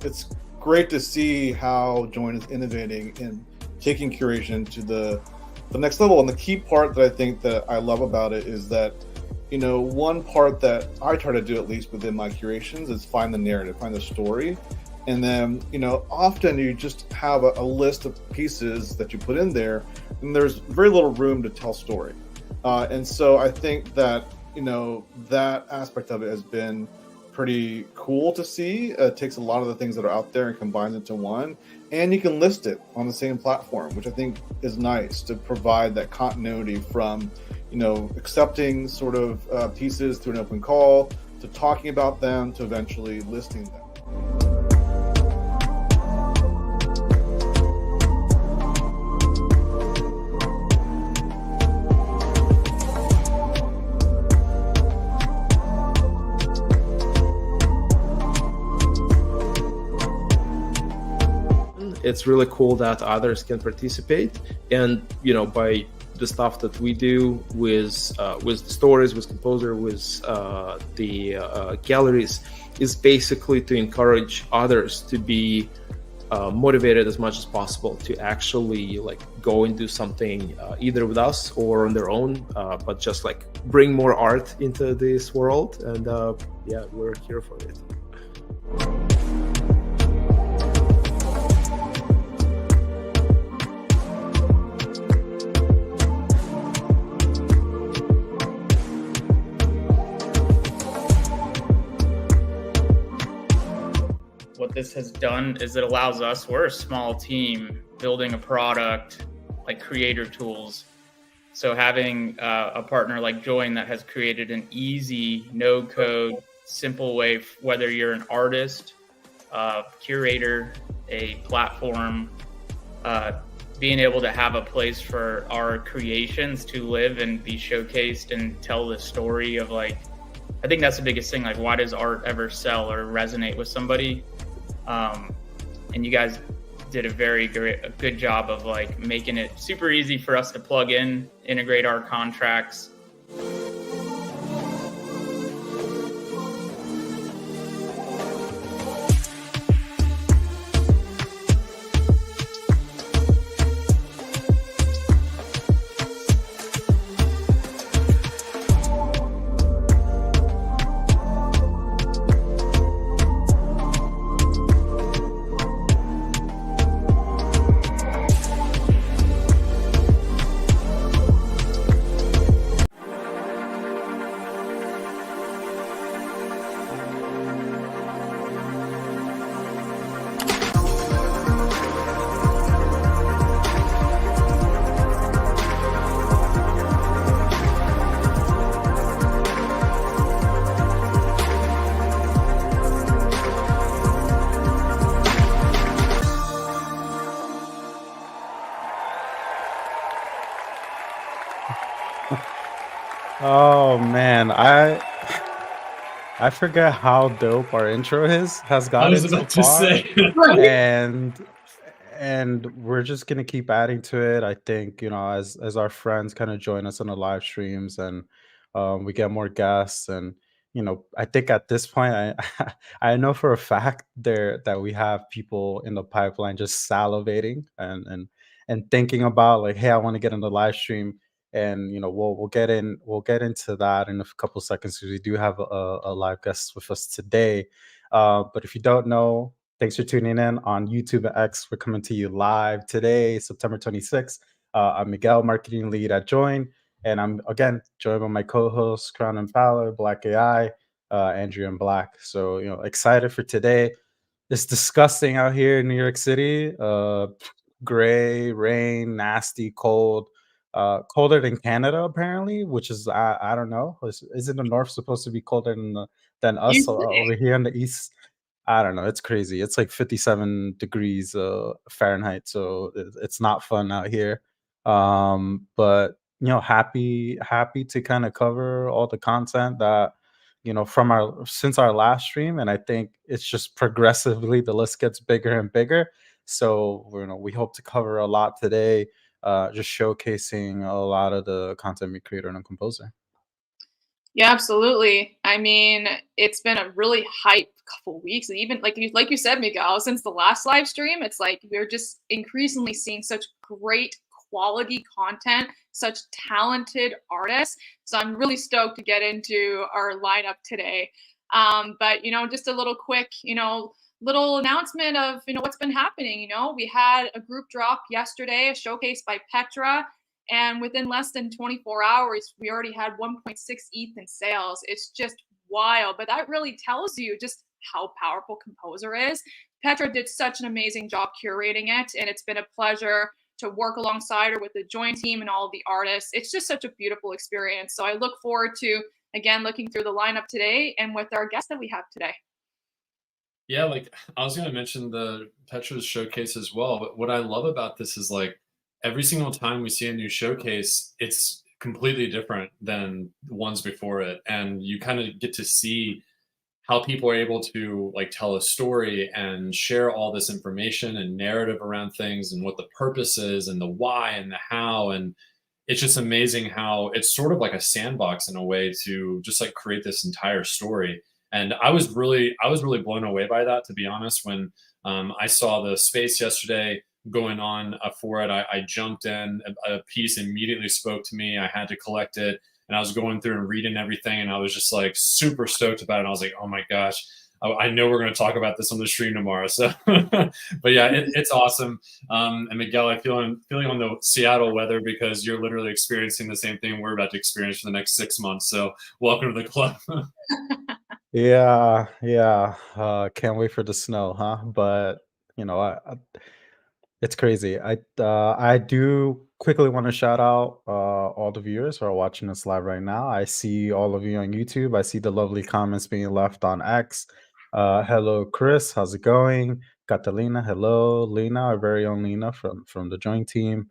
it's great to see how Joyn is innovating and taking curation to the next level. And the key part that I think that I love about it is that, one part that I try to do, at least within my curations, is find the narrative, find the story. And then, often you just have a list of pieces that you put in there, and there's very little room to tell story. And so I think that, that aspect of it has been pretty cool to see. It takes a lot of the things that are out there and combines into one, and you can list it on the same platform, which I think is nice to provide that continuity from, accepting sort of pieces through an open call, to talking about them, to eventually listing them. It's really cool that others can participate, and by the stuff that we do with the stories, with composer, with the galleries, is basically to encourage others to be motivated as much as possible to actually go and do something either with us or on their own, but just bring more art into this world. And yeah, we're here for it. What this has done is it allows us, we're a small team building a product like creator tools. So having a partner like Joyn that has created an easy, no code, simple way, whether you're an artist, curator, a platform, being able to have a place for our creations to live and be showcased and tell the story of I think that's the biggest thing. Why does art ever sell or resonate with somebody? And you guys did a good job of making it super easy for us to plug in, integrate our contracts. Oh man, I forget how dope our intro has gotten so far, and we're just gonna keep adding to it. I think as our friends kind of join us on the live streams, and we get more guests, and I think at this point I I know for a fact that we have people in the pipeline just salivating and thinking about hey, I want to get in the live stream. And we'll get into that in a couple seconds, because we do have a live guest with us today. But if you don't know, thanks for tuning in on YouTube and X. We're coming to you live today, September 26th. I'm Miguel, marketing lead at Joyn, and I'm again joined by my co-hosts Crown and Fowler, Blac AI, Andrea and Blac. So excited for today. It's disgusting out here in New York City. Gray, rain, nasty, cold. Colder than Canada apparently, which is I don't know. Isn't the north supposed to be colder than us over here in the east? I don't know. It's crazy. It's 57 degrees Fahrenheit, so it's not fun out here. But happy to kind of cover all the content that from since our last stream, and I think it's just progressively the list gets bigger and bigger. So we hope to cover a lot today, just showcasing a lot of the content we creator and composer. Yeah, absolutely. I mean, it's been a really hype couple weeks, and even like you said, Miguel, since the last live stream, it's like we're just increasingly seeing such great quality content, such talented artists. So I'm really stoked to get into our lineup today. But just a little quick, little announcement of what's been happening. We had a group drop yesterday, a showcase by Petra. And within less than 24 hours, we already had 1.6 ETH in sales. It's just wild. But that really tells you just how powerful Composer is. Petra did such an amazing job curating it, and it's been a pleasure to work alongside her with the Joyn team and all of the artists. It's just such a beautiful experience. So I look forward to, again, looking through the lineup today and with our guest that we have today. Yeah, like I was going to mention the Petra's showcase as well, but what I love about this is like every single time we see a new showcase, it's completely different than the ones before it. And you kind of get to see how people are able to like tell a story and share all this information and narrative around things and what the purpose is and the why and the how. And it's just amazing how it's sort of like a sandbox in a way to just like create this entire story. And I was really blown away by that, to be honest. When I saw the space yesterday going on for it, I jumped in. A piece immediately spoke to me. I had to collect it, and I was going through and reading everything, and I was just like super stoked about it. And I was like, oh my gosh, I know we're going to talk about this on the stream tomorrow. So, but yeah, it's awesome. And Miguel, I feeling on the Seattle weather because you're literally experiencing the same thing we're about to experience for the next 6 months. So welcome to the club. Yeah, yeah. Can't wait for the snow, huh? But it's crazy. I do quickly want to shout out all the viewers who are watching us live right now. I see all of you on YouTube. I see the lovely comments being left on X. Hello, Chris. How's it going? Catalina. Hello, Lena, our very own Lena from the Joyn team.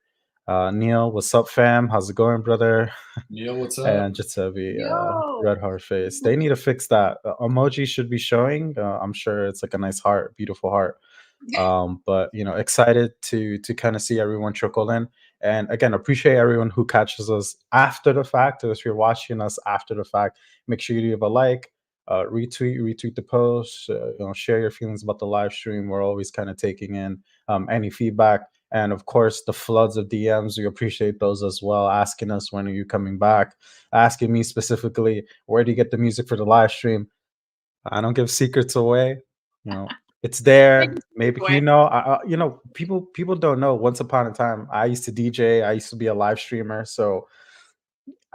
Neil, what's up, fam? How's it going, brother? Neil, what's up? And just to be Yo! red heart face. They need to fix that. Emoji should be showing. I'm sure it's like a nice heart, beautiful heart. But excited to kind of see everyone trickle in, and again appreciate everyone who catches us after the fact. If you're watching us after the fact, make sure you leave a like, retweet the post, share your feelings about the live stream. We're always kind of taking in any feedback, and of course the floods of DMs, we appreciate those as well, asking us when are you coming back, asking me specifically where do you get the music for the live stream. I don't give secrets away. It's there. Maybe people don't know. Once upon a time, I used to DJ. I used to be a live streamer. So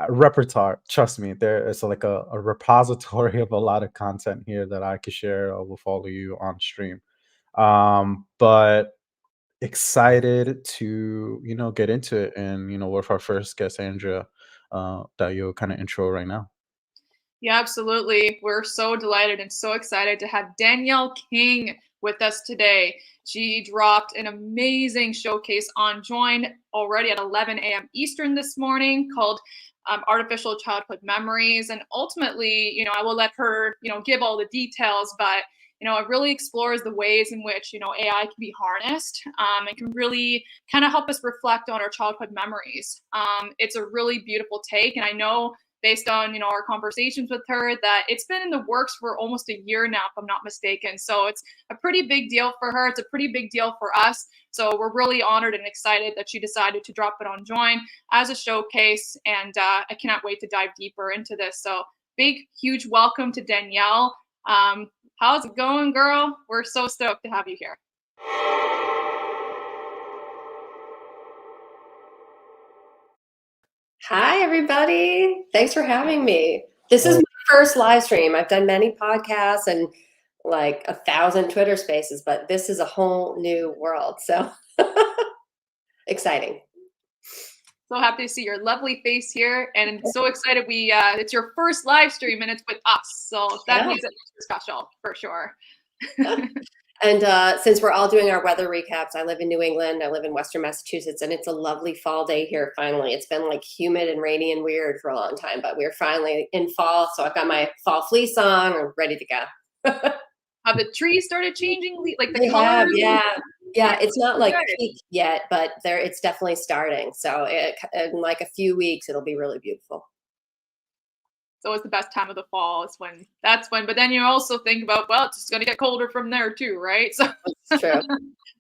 repertoire. Trust me, there is like a repository of a lot of content here that I could share with all of you on stream. But excited to get into it, and with our first guest, Andrea, that you'll kind of intro right now. Yeah, absolutely. We're so delighted and so excited to have Danielle King with us today. She dropped an amazing showcase on Joyn already at 11 a.m. Eastern this morning called Artificial Childhood Memories. And ultimately, I will let her, give all the details, but it really explores the ways in which, AI can be harnessed and can really kind of help us reflect on our childhood memories. It's a really beautiful take. And I know based on our conversations with her that it's been in the works for almost a year now, if I'm not mistaken. So it's a pretty big deal for her. It's a pretty big deal for us. So we're really honored and excited that she decided to drop it on Joyn as a showcase. And I cannot wait to dive deeper into this. So big, huge welcome to Danielle. How's it going, girl? We're so stoked to have you here. Hi, everybody. Thanks for having me. This is my first live stream. I've done many podcasts and like 1,000 Twitter spaces, but this is a whole new world. So exciting. So happy to see your lovely face here, and so excited it's your first live stream and it's with us. So that makes it special for sure. And since we're all doing our weather recaps, I live in New England, I live in Western Massachusetts, and it's a lovely fall day here finally. It's been like humid and rainy and weird for a long time, but we're finally in fall. So I've got my fall fleece on, I'm ready to go. Have the trees started changing, like the they colors? Have, yeah. It's not like peak yet, but it's definitely starting. So in like a few weeks, it'll be really beautiful. It's always the best time of the fall. That's when. But then you also think about, well, it's just going to get colder from there too, right? So It's true.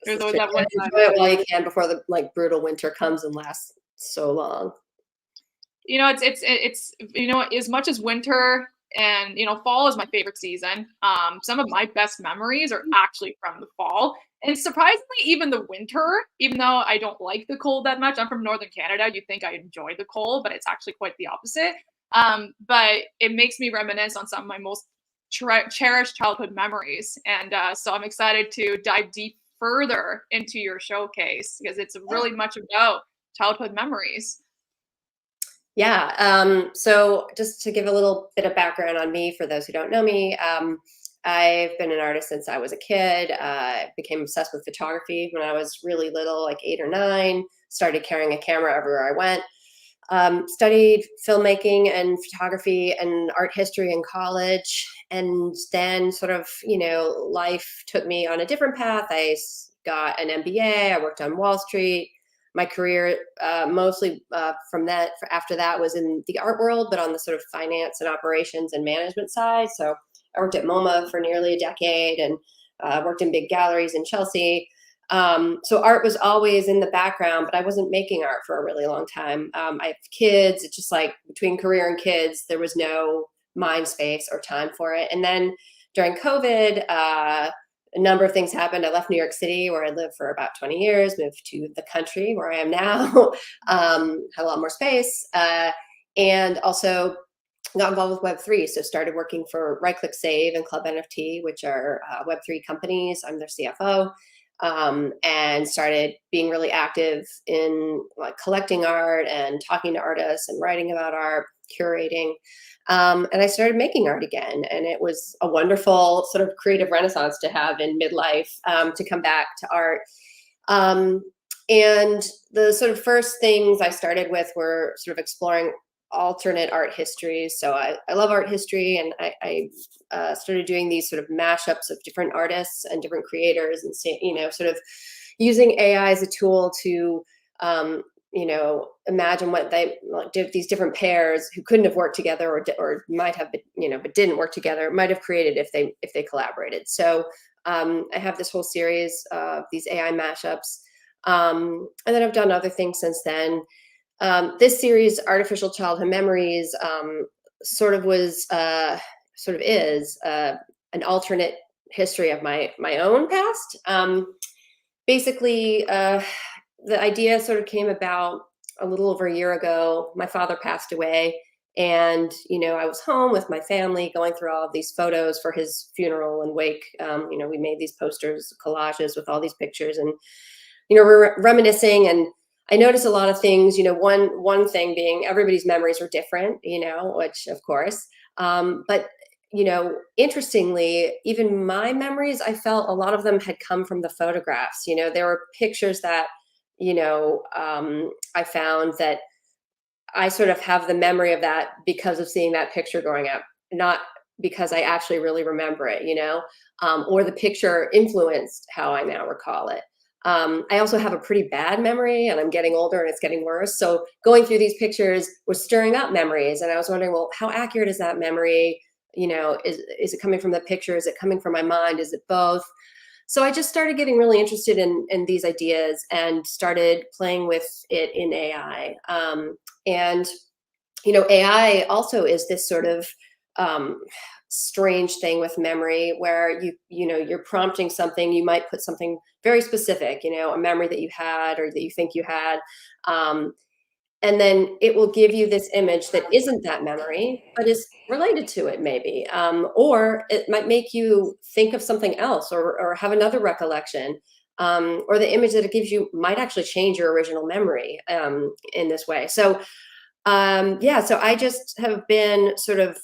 there's always that one time. Enjoy it while you can before the like brutal winter comes and lasts so long. You know, it's you know, as much as winter and, you know, fall is my favorite season. Some of my best memories are actually from the fall. And surprisingly, even the winter, even though I don't like the cold that much, I'm from Northern Canada. You think I enjoy the cold, but it's actually quite the opposite. But it makes me reminisce on some of my most cherished childhood memories. And so I'm excited to dive deep further into your showcase because it's really much about childhood memories. Yeah. So just to give a little bit of background on me, for those who don't know me, I've been an artist since I was a kid. I became obsessed with photography when I was really little, like 8 or 9, started carrying a camera everywhere I went. Studied filmmaking and photography and art history in college. And then sort of, you know, life took me on a different path. I got an MBA. I worked on Wall Street. My career mostly after that was in the art world, but on the sort of finance and operations and management side. So I worked at MoMA for nearly a decade and worked in big galleries in Chelsea. So art was always in the background, but I wasn't making art for a really long time. I have kids. It's just like between career and kids, there was no mind space or time for it. And then during COVID, a number of things happened. I left New York City, where I lived for about 20 years, moved to the country where I am now, had a lot more space, and also got involved with Web3. So started working for Right Click Save and Club NFT, which are Web3 companies. I'm their CFO, and started being really active in like collecting art and talking to artists and writing about art, curating. And I started making art again. And it was a wonderful sort of creative renaissance to have in midlife, to come back to art. And the sort of first things I started with were sort of exploring alternate art histories. So I love art history, and I started doing these sort of mashups of different artists and different creators, and you know, sort of using AI as a tool to you know, imagine what they like, these different pairs who couldn't have worked together or might have, you know, but didn't work together, might have created if they collaborated. So I have this whole series of these AI mashups, and then I've done other things since then. This series, Artificial Childhood Memories, sort of is an alternate history of my own past. Basically, the idea sort of came about a little over a year ago. My father passed away, and you know, I was home with my family going through all of these photos for his funeral and wake. You know, we made these posters, collages with all these pictures, and you know, we're reminiscing. And I noticed a lot of things. You know, one thing being everybody's memories were different. You know, which of course, but you know, interestingly, even my memories, I felt a lot of them had come from the photographs. You know, there were pictures that, you know, I found that I sort of have the memory of that because of seeing that picture growing up, not because I actually really remember it, you know, or the picture influenced how I now recall it. I also have a pretty bad memory, and I'm getting older and it's getting worse. So going through these pictures was stirring up memories, and I was wondering, well, how accurate is that memory? You know, is it coming from the picture? Is it coming from my mind? Is it both? So I just started getting really interested in these ideas and started playing with it in AI. And, you know, AI also is this sort of strange thing with memory where you know, you're prompting something, you might put something very specific, you know, a memory that you had or that you think you had. And then it will give you this image that isn't that memory, but is related to it maybe. Or it might make you think of something else or have another recollection. Or the image that it gives you might actually change your original memory in this way. So yeah, so I just have been sort of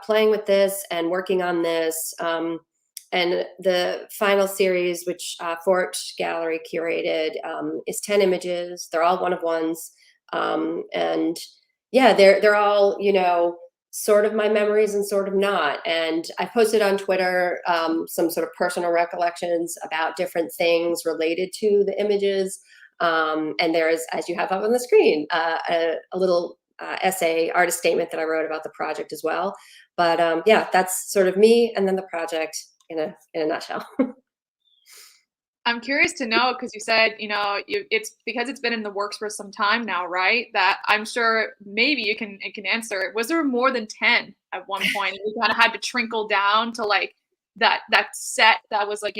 playing with this and working on this. And the final series, which Fort Gallery curated, is 10 images. They're all one-of-ones. And yeah, they're all, you know, sort of my memories and sort of not. And I posted on Twitter some sort of personal recollections about different things related to the images. And there's, as you have up on the screen, a little essay, artist statement that I wrote about the project as well. But yeah, that's sort of me, and then the project in a nutshell. I'm curious to know, because you said, it's because it's been in the works for some time now, right? That I'm sure maybe you can answer. Was there more than 10 at one point? You kind of had to trickle down to like that set that was like,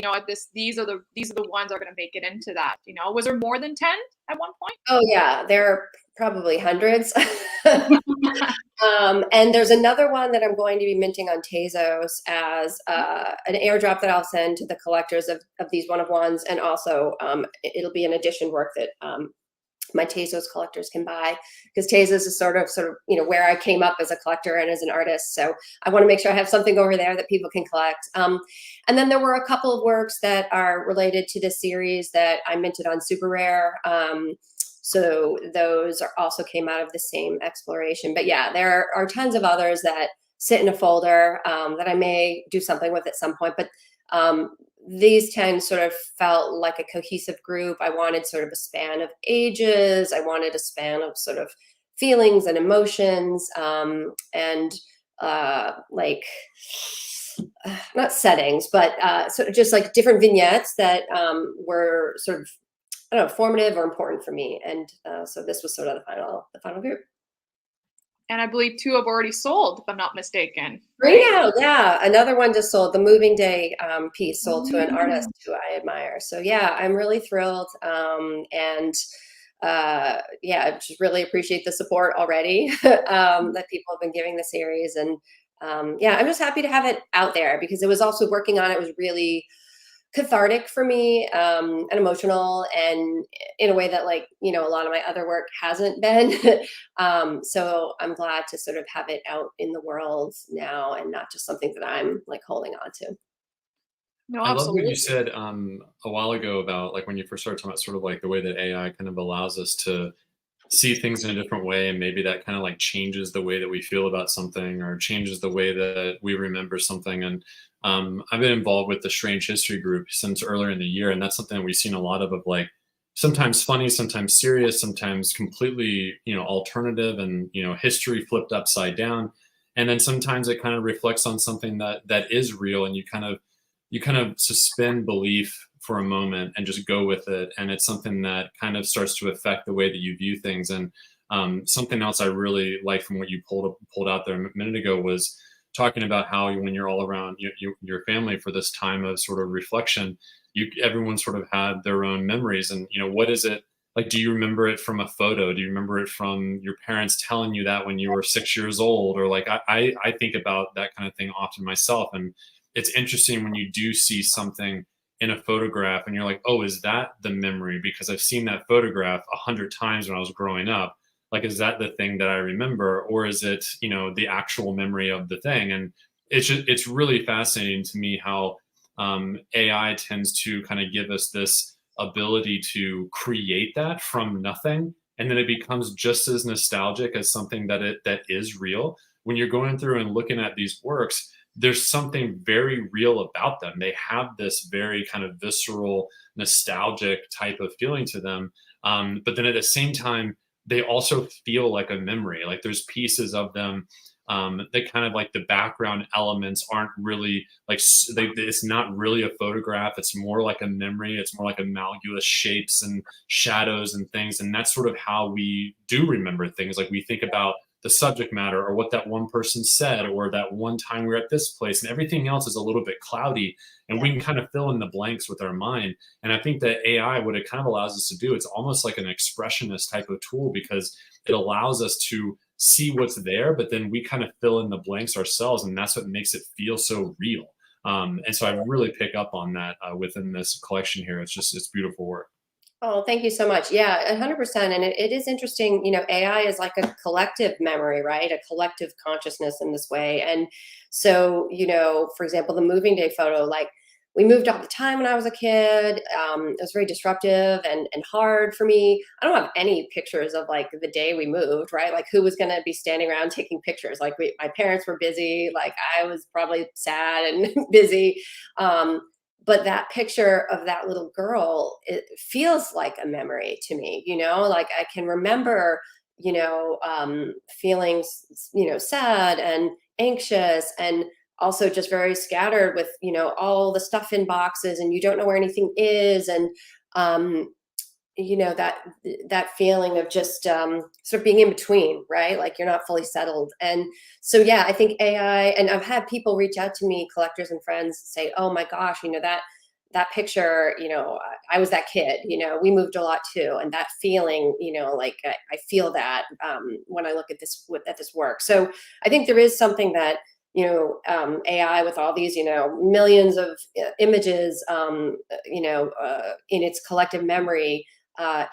these are the ones that are going to make it into that. Was there more than 10 at one point? Oh yeah, there are probably hundreds. And there's another one that I'm going to be minting on Tezos as an airdrop that I'll send to the collectors of these one-of-ones, and also it'll be an edition work that my Tezos collectors can buy, because Tezos is sort of where I came up as a collector and as an artist. So I want to make sure I have something over there that people can collect. And then there were a couple of works that are related to this series that I minted on Super Rare. So those also came out of the same exploration. But yeah, there are tons of others that sit in a folder that I may do something with at some point. But these 10 sort of felt like a cohesive group. I wanted sort of a span of ages. I wanted a span of sort of feelings and emotions, and like not settings, but sort of just like different vignettes that were sort of, I don't know, formative or important for me. And so this was sort of the final group. And I believe 2 have already sold, if I'm not mistaken. Right now, yeah. Another one just sold. The Moving Day piece sold to an artist who I admire. So yeah, I'm really thrilled. And yeah, I just really appreciate the support already that people have been giving the series. And yeah, I'm just happy to have it out there, because it was also working on it was really cathartic for me, and emotional, and in a way that, like, a lot of my other work hasn't been. So I'm glad to sort of have it out in the world now, and not just something that I'm like holding on to. No, I love absolutely. what you said a while ago about like when you first started talking about sort of like the way that AI kind of allows us to see things in a different way, and maybe that kind of like changes the way that we feel about something, or changes the way that we remember something. And I've been involved with the Strange History group since earlier in the year, and that's something that we've seen a lot of like sometimes funny, sometimes serious, sometimes completely alternative, and history flipped upside down. And then sometimes it kind of reflects on something that is real, and you kind of suspend belief for a moment and just go with it. And it's something that kind of starts to affect the way that you view things. And something else I really like from what you pulled out there a minute ago was talking about how when you're all around your family for this time of sort of reflection, everyone sort of had their own memories. And what is it like? Do you remember it from a photo? Do you remember it from your parents telling you that when you were 6 years old? Or like I think about that kind of thing often myself. And it's interesting when you do see something in a photograph and you're like, oh, is that the memory? Because I've seen that photograph 100 times when I was growing up. Like, is that the thing that I remember, or is it, the actual memory of the thing? And it's really fascinating to me how AI tends to kind of give us this ability to create that from nothing, and then it becomes just as nostalgic as something that is real. When you're going through and looking at these works, there's something very real about them. They have this very kind of visceral, nostalgic type of feeling to them. But then at the same time, they also feel like a memory. Like there's pieces of them that kind of like the background elements aren't really like, it's not really a photograph. It's more like a memory. It's more like amalgamous shapes and shadows and things. And that's sort of how we do remember things. Like we think about the subject matter, or what that one person said, or that one time we were at this place, and everything else is a little bit cloudy, and we can kind of fill in the blanks with our mind. And I think that AI, what it kind of allows us to do, it's almost like an expressionist type of tool, because it allows us to see what's there, but then we kind of fill in the blanks ourselves, and that's what makes it feel so real. And so I really pick up on that within this collection here. It's beautiful work. Oh, thank you so much. Yeah, 100%. And it is interesting, AI is like a collective memory, right? A collective consciousness in this way. And so, for example, the Moving Day photo, like we moved all the time when I was a kid. It was very disruptive and hard for me. I don't have any pictures of like the day we moved, right? Like who was going to be standing around taking pictures? Like my parents were busy. Like I was probably sad and busy. But that picture of that little girl, it feels like a memory to me, like I can remember feeling, sad and anxious, and also just very scattered with, all the stuff in boxes, and you don't know where anything is. And, that feeling of just sort of being in between, right? Like you're not fully settled. And so, yeah, I think AI, and I've had people reach out to me, collectors and friends, say, oh my gosh, that picture, I was that kid, we moved a lot too. And that feeling, like I feel that when I look at this work. So I think there is something that, AI with all these, millions of images, in its collective memory,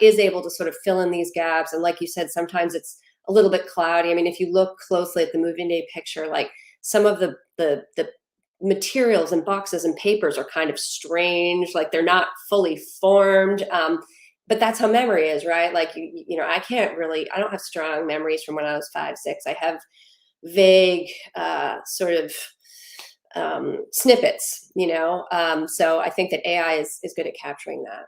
is able to sort of fill in these gaps. And like you said, sometimes it's a little bit cloudy. I mean, if you look closely at the moving day picture, like some of the materials and boxes and papers are kind of strange, like they're not fully formed. But that's how memory is, right? Like, I don't have strong memories from when I was 5, 6. I have vague sort of snippets, so I think that AI is good at capturing that.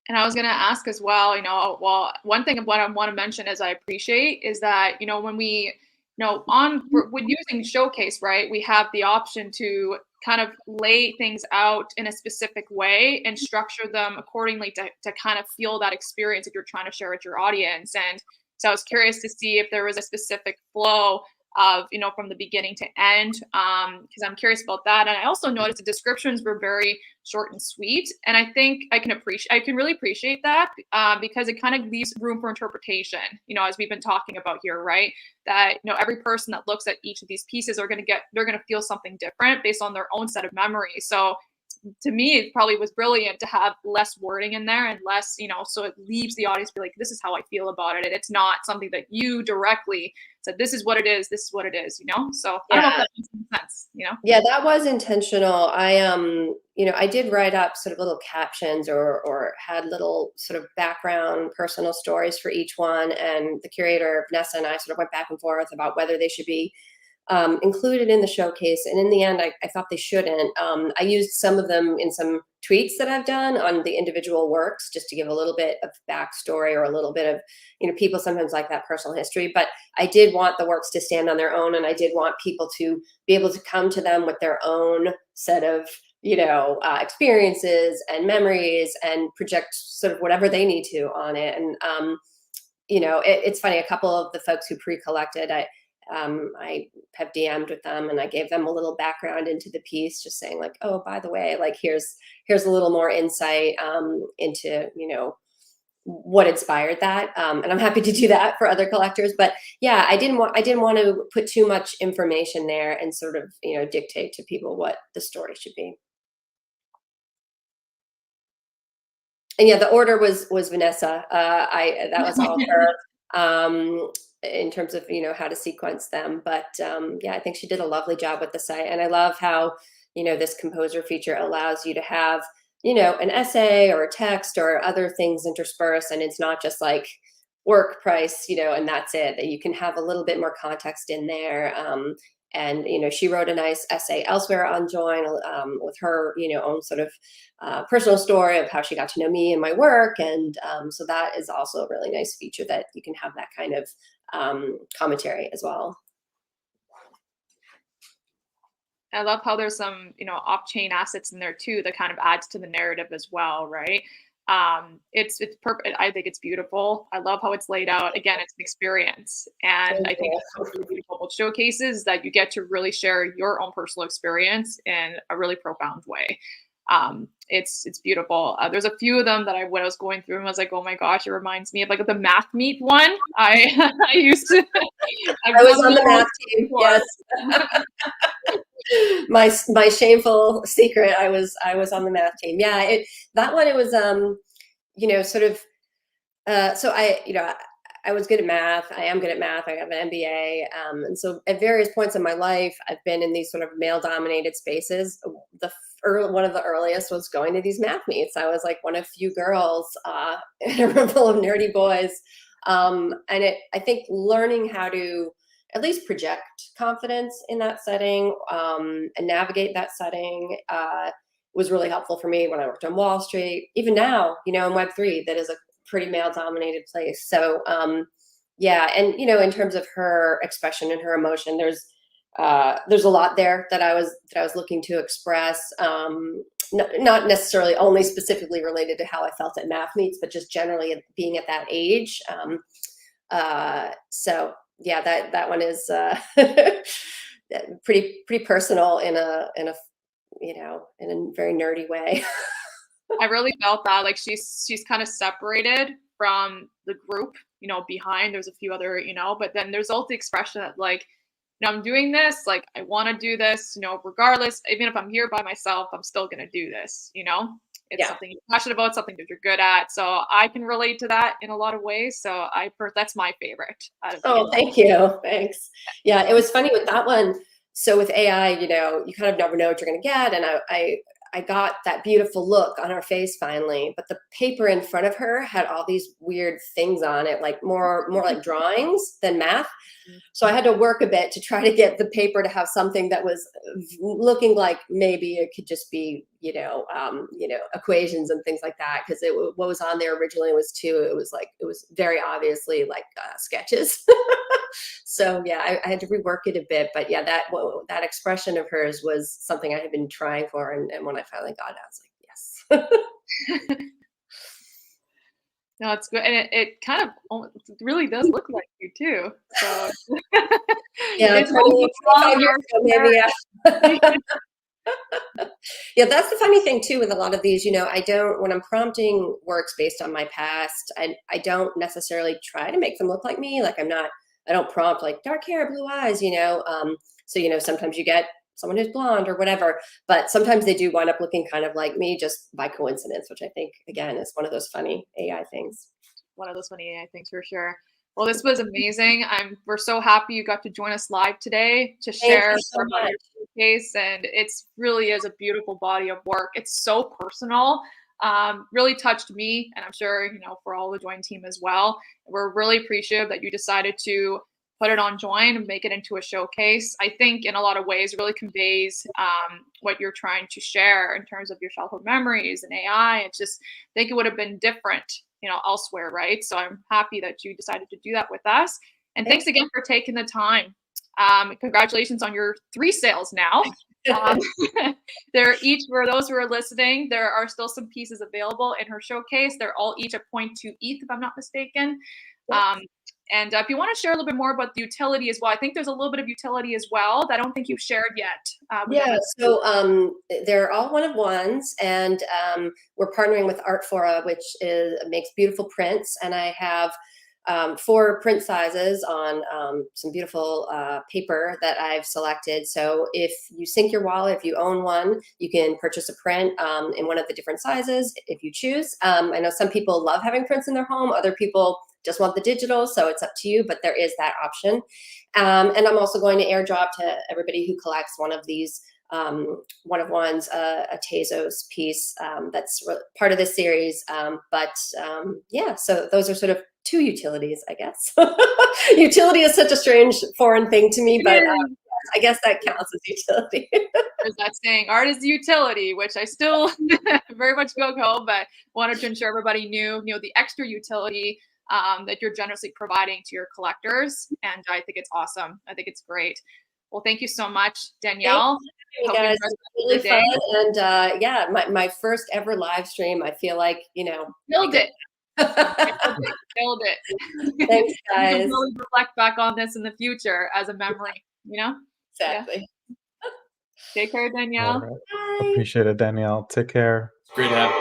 And I was going to ask as well, one thing of what I want to mention is I appreciate is that, when we, when using Showcase, right, we have the option to kind of lay things out in a specific way and structure them accordingly to kind of feel that experience that you're trying to share with your audience. And so I was curious to see if there was a specific flow of, from the beginning to end, because I'm curious about that. And I also noticed the descriptions were very short and sweet. And I think I can really appreciate that because it kind of leaves room for interpretation, as we've been talking about here, right? That, every person that looks at each of these pieces they're going to feel something different based on their own set of memories. So to me, it probably was brilliant to have less wording in there and less, so it leaves the audience be like, this is how I feel about it. And it's not something that you directly said, this is what it is. This is what it is, So I don't know if that makes sense, Yeah, that was intentional. I did write up sort of little captions or had little sort of background personal stories for each one. And the curator, Vanessa, and I sort of went back and forth about whether they should be included in the showcase. And in the end, I thought they shouldn't. I used some of them in some tweets that I've done on the individual works, just to give a little bit of backstory or a little bit of, people sometimes like that personal history. But I did want the works to stand on their own. And I did want people to be able to come to them with their own set of, experiences and memories and project sort of whatever they need to on it. And, it's funny, a couple of the folks who pre-collected, I have DM'd with them and I gave them a little background into the piece, just saying like, oh, by the way, like here's a little more insight into, what inspired that. And I'm happy to do that for other collectors. But yeah, I didn't want to put too much information there and sort of, dictate to people what the story should be. And yeah, the order was Vanessa. That was all her. In terms of, how to sequence them. But yeah, I think she did a lovely job with the site. And I love how, this composer feature allows you to have, an essay or a text or other things interspersed. And it's not just like work price, and that's it, that you can have a little bit more context in there. And, she wrote a nice essay elsewhere on Joyn with her, own sort of personal story of how she got to know me and my work. And so that is also a really nice feature, that you can have that kind of commentary as well. I love how there's some, off-chain assets in there too, that kind of adds to the narrative as well, right? It's perfect. I think it's beautiful. I love how it's laid out. Again, it's an experience. And I think it's really beautiful about showcases, that you get to really share your own personal experience in a really profound way. It's beautiful. There's a few of them that when I was going through and I was like, oh my gosh, it reminds me of like the math meet one. I used to. I was on the math team. Yes. my shameful secret. I was on the math team. Yeah. That one, it was sort of. So I was good at math. I am good at math. I have an MBA. And so at various points in my life, I've been in these sort of male-dominated spaces. One of the earliest was going to these math meets. I was like one of few girls in a room full of nerdy boys. And I think learning how to at least project confidence in that setting and navigate that setting was really helpful for me when I worked on Wall Street. Even now, in Web3, that is a pretty male dominated place. So yeah, and you know, in terms of her expression and her emotion, there's a lot there that I was looking to express. Not necessarily only specifically related to how I felt at math meets, but just generally being at that age. So yeah, that one is pretty personal in a you know, in a very nerdy way. I really felt that like she's kind of separated from the group, you know, behind. There's a few other, you know, but then there's also the expression that like, you know, I'm doing this, like I want to do this, you know, regardless, even if I'm here by myself, I'm still gonna do this, you know. It's something you're passionate about, something that you're good at. So I can relate to that in a lot of ways. So that's my favorite. Oh, thank you. Thanks. Yeah, it was funny with that one. So with AI, you know, you kind of never know what you're going to get. And I got that beautiful look on her face finally, but the paper in front of her had all these weird things on it, like more like drawings than math. So I had to work a bit to try to get the paper to have something that was looking like maybe it could just be, you know, equations and things like that. Because what was on there originally was it was very obviously like sketches. So yeah, I had to rework it a bit, but yeah, that expression of hers was something I had been trying for, and when I finally got it, I was like, yes. No, it's good, and it kind of really does look like you too. So yeah, 25 years ago, maybe. Yeah. Yeah, that's the funny thing too with a lot of these. You know, when I'm prompting works based on my past, I don't necessarily try to make them look like me. Like I don't prompt like dark hair, blue eyes. You know, so you know, sometimes you get someone who's blonde or whatever, but sometimes they do wind up looking kind of like me just by coincidence, which I think again is one of those funny AI things. One of those funny AI things for sure. Well, this was amazing. We're so happy you got to join us live today to share so about your showcase, and it's really is a beautiful body of work. It's so personal. Really touched me, and I'm sure you know for all the Joyn team as well. We're really appreciative that you decided to put it on Joyn and make it into a showcase. I think in a lot of ways really conveys what you're trying to share in terms of your childhood memories and AI. It's just I think it would have been different, you know, elsewhere, right? So I'm happy that you decided to do that with us. And thanks again for taking the time. Congratulations on your 3 sales now. They're each, for those who are listening, there are still some pieces available in her showcase. They're all each at 0.2 ETH, if I'm not mistaken. And if you want to share a little bit more about the utility as well, I think there's a little bit of utility as well that I don't think you've shared yet. Yeah, so they're all one of ones, and we're partnering with Artfora, which makes beautiful prints, and I have 4 print sizes on some beautiful paper that I've selected. So if you sync your wallet, if you own one, you can purchase a print in one of the different sizes if you choose. I know some people love having prints in their home, other people just want the digital, so it's up to you, but there is that option. And I'm also going to airdrop to everybody who collects one of these one of ones, a Tezos piece that's part of this series. Yeah, so those are sort of 2 utilities, I guess. Utility is such a strange foreign thing to me, but I guess that counts as utility. There's that saying, art is utility, which I still very much go, but wanted to ensure everybody knew, you know, the extra utility that you're generously providing to your collectors. And I think it's awesome. I think it's great. Well, thank you so much, Danielle. You guys, really fun. And yeah, my first ever live stream, I feel like, you know. Killed it. Killed it. Thanks, guys. You can really reflect back on this in the future as a memory, you know? Exactly. Yeah. Take care, Danielle. Right. Appreciate it, Danielle. Take care. Great to have you.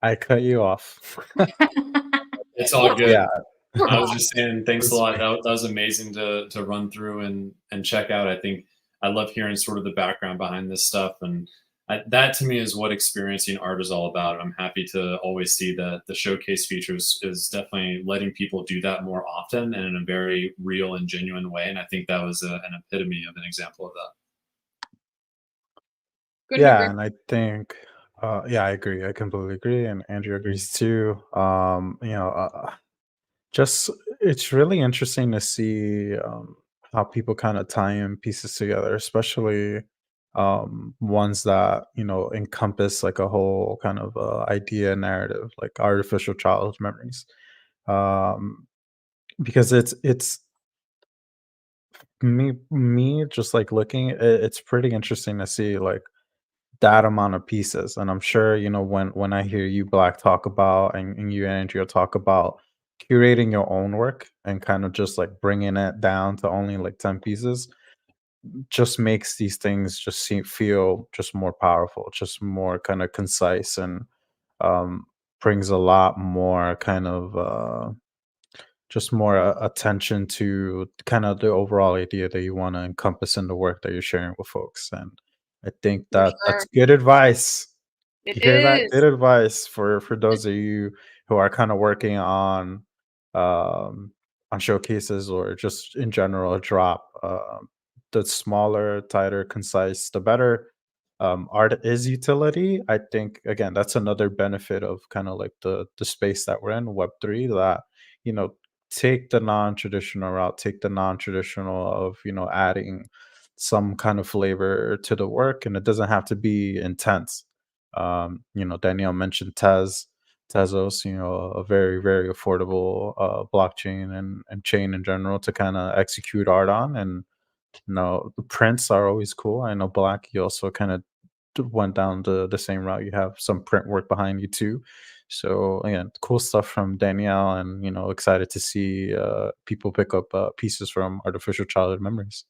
I cut you off. It's all good. Yeah. I was just saying thanks a lot. That was amazing to run through and check out. I think I love hearing sort of the background behind this stuff, and that to me is what experiencing art is all about. I'm happy to always see that the showcase features is definitely letting people do that more often and in a very real and genuine way. And I think that was an epitome of an example of that. Good yeah, and I think yeah, I agree. I completely agree, and Andrew agrees too. You know, just it's really interesting to see how people kind of tie in pieces together, especially ones that encompass like a whole kind of idea narrative, like artificial childhood memories. um because it's me just like looking, it's pretty interesting to see like that amount of pieces. And I'm sure when I hear you Black talk about, and you Andrea talk about curating your own work and kind of just like bringing it down to only like 10 pieces, just makes these things just feel just more powerful, just more kind of concise, and um brings a lot more kind of just more attention to kind of the overall idea that you want to encompass in the work that you're sharing with folks. And I think For that sure. that's good advice. It You hear that? is. Good advice for those of you who are kind of working um on showcases, or just in general a drop. The smaller, tighter, concise, the better. Art is utility. I think again that's another benefit of kind of like the space that we're in, Web3, that you know take the non-traditional route, take the non-traditional of adding some kind of flavor to the work, and it doesn't have to be intense. Danielle mentioned Tezos, a very, very affordable blockchain and chain in general to kind of execute art on. And the prints are always cool. I know Black, you also kind of went down the same route. You have some print work behind you too. So again, cool stuff from Danielle, and excited to see people pick up pieces from artificial childhood memories.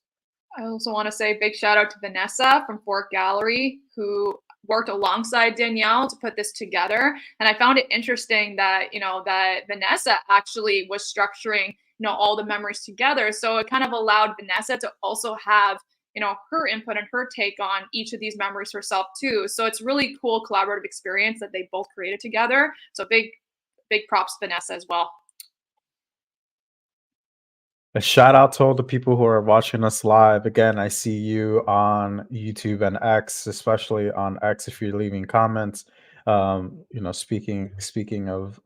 I also want to say big shout out to Vanessa from Fork Gallery, who worked alongside Danielle to put this together. And I found it interesting that, that Vanessa actually was structuring, all the memories together. So it kind of allowed Vanessa to also have, her input and her take on each of these memories herself too. So it's really cool collaborative experience that they both created together. So big props to Vanessa as well. A shout out to all the people who are watching us live. Again, I see you on YouTube and X, especially on X if you're leaving comments. Speaking of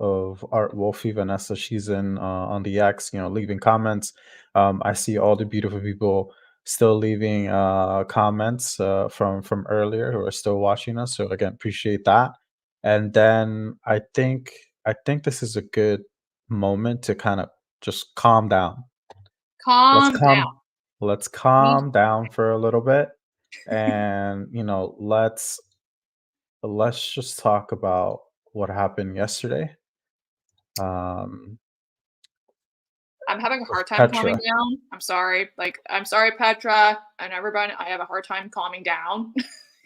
Art Wolfie, Vanessa, she's in on the X, leaving comments. I see all the beautiful people still leaving comments from earlier who are still watching us. So again, appreciate that. And then I think this is a good moment to kind of just calm down. Let's Calm down. calm down for a little bit, and let's just talk about what happened yesterday. Um, I'm having a with hard time calming Petra. down. I'm sorry. I'm sorry, Petra, and everyone. I have a hard time calming down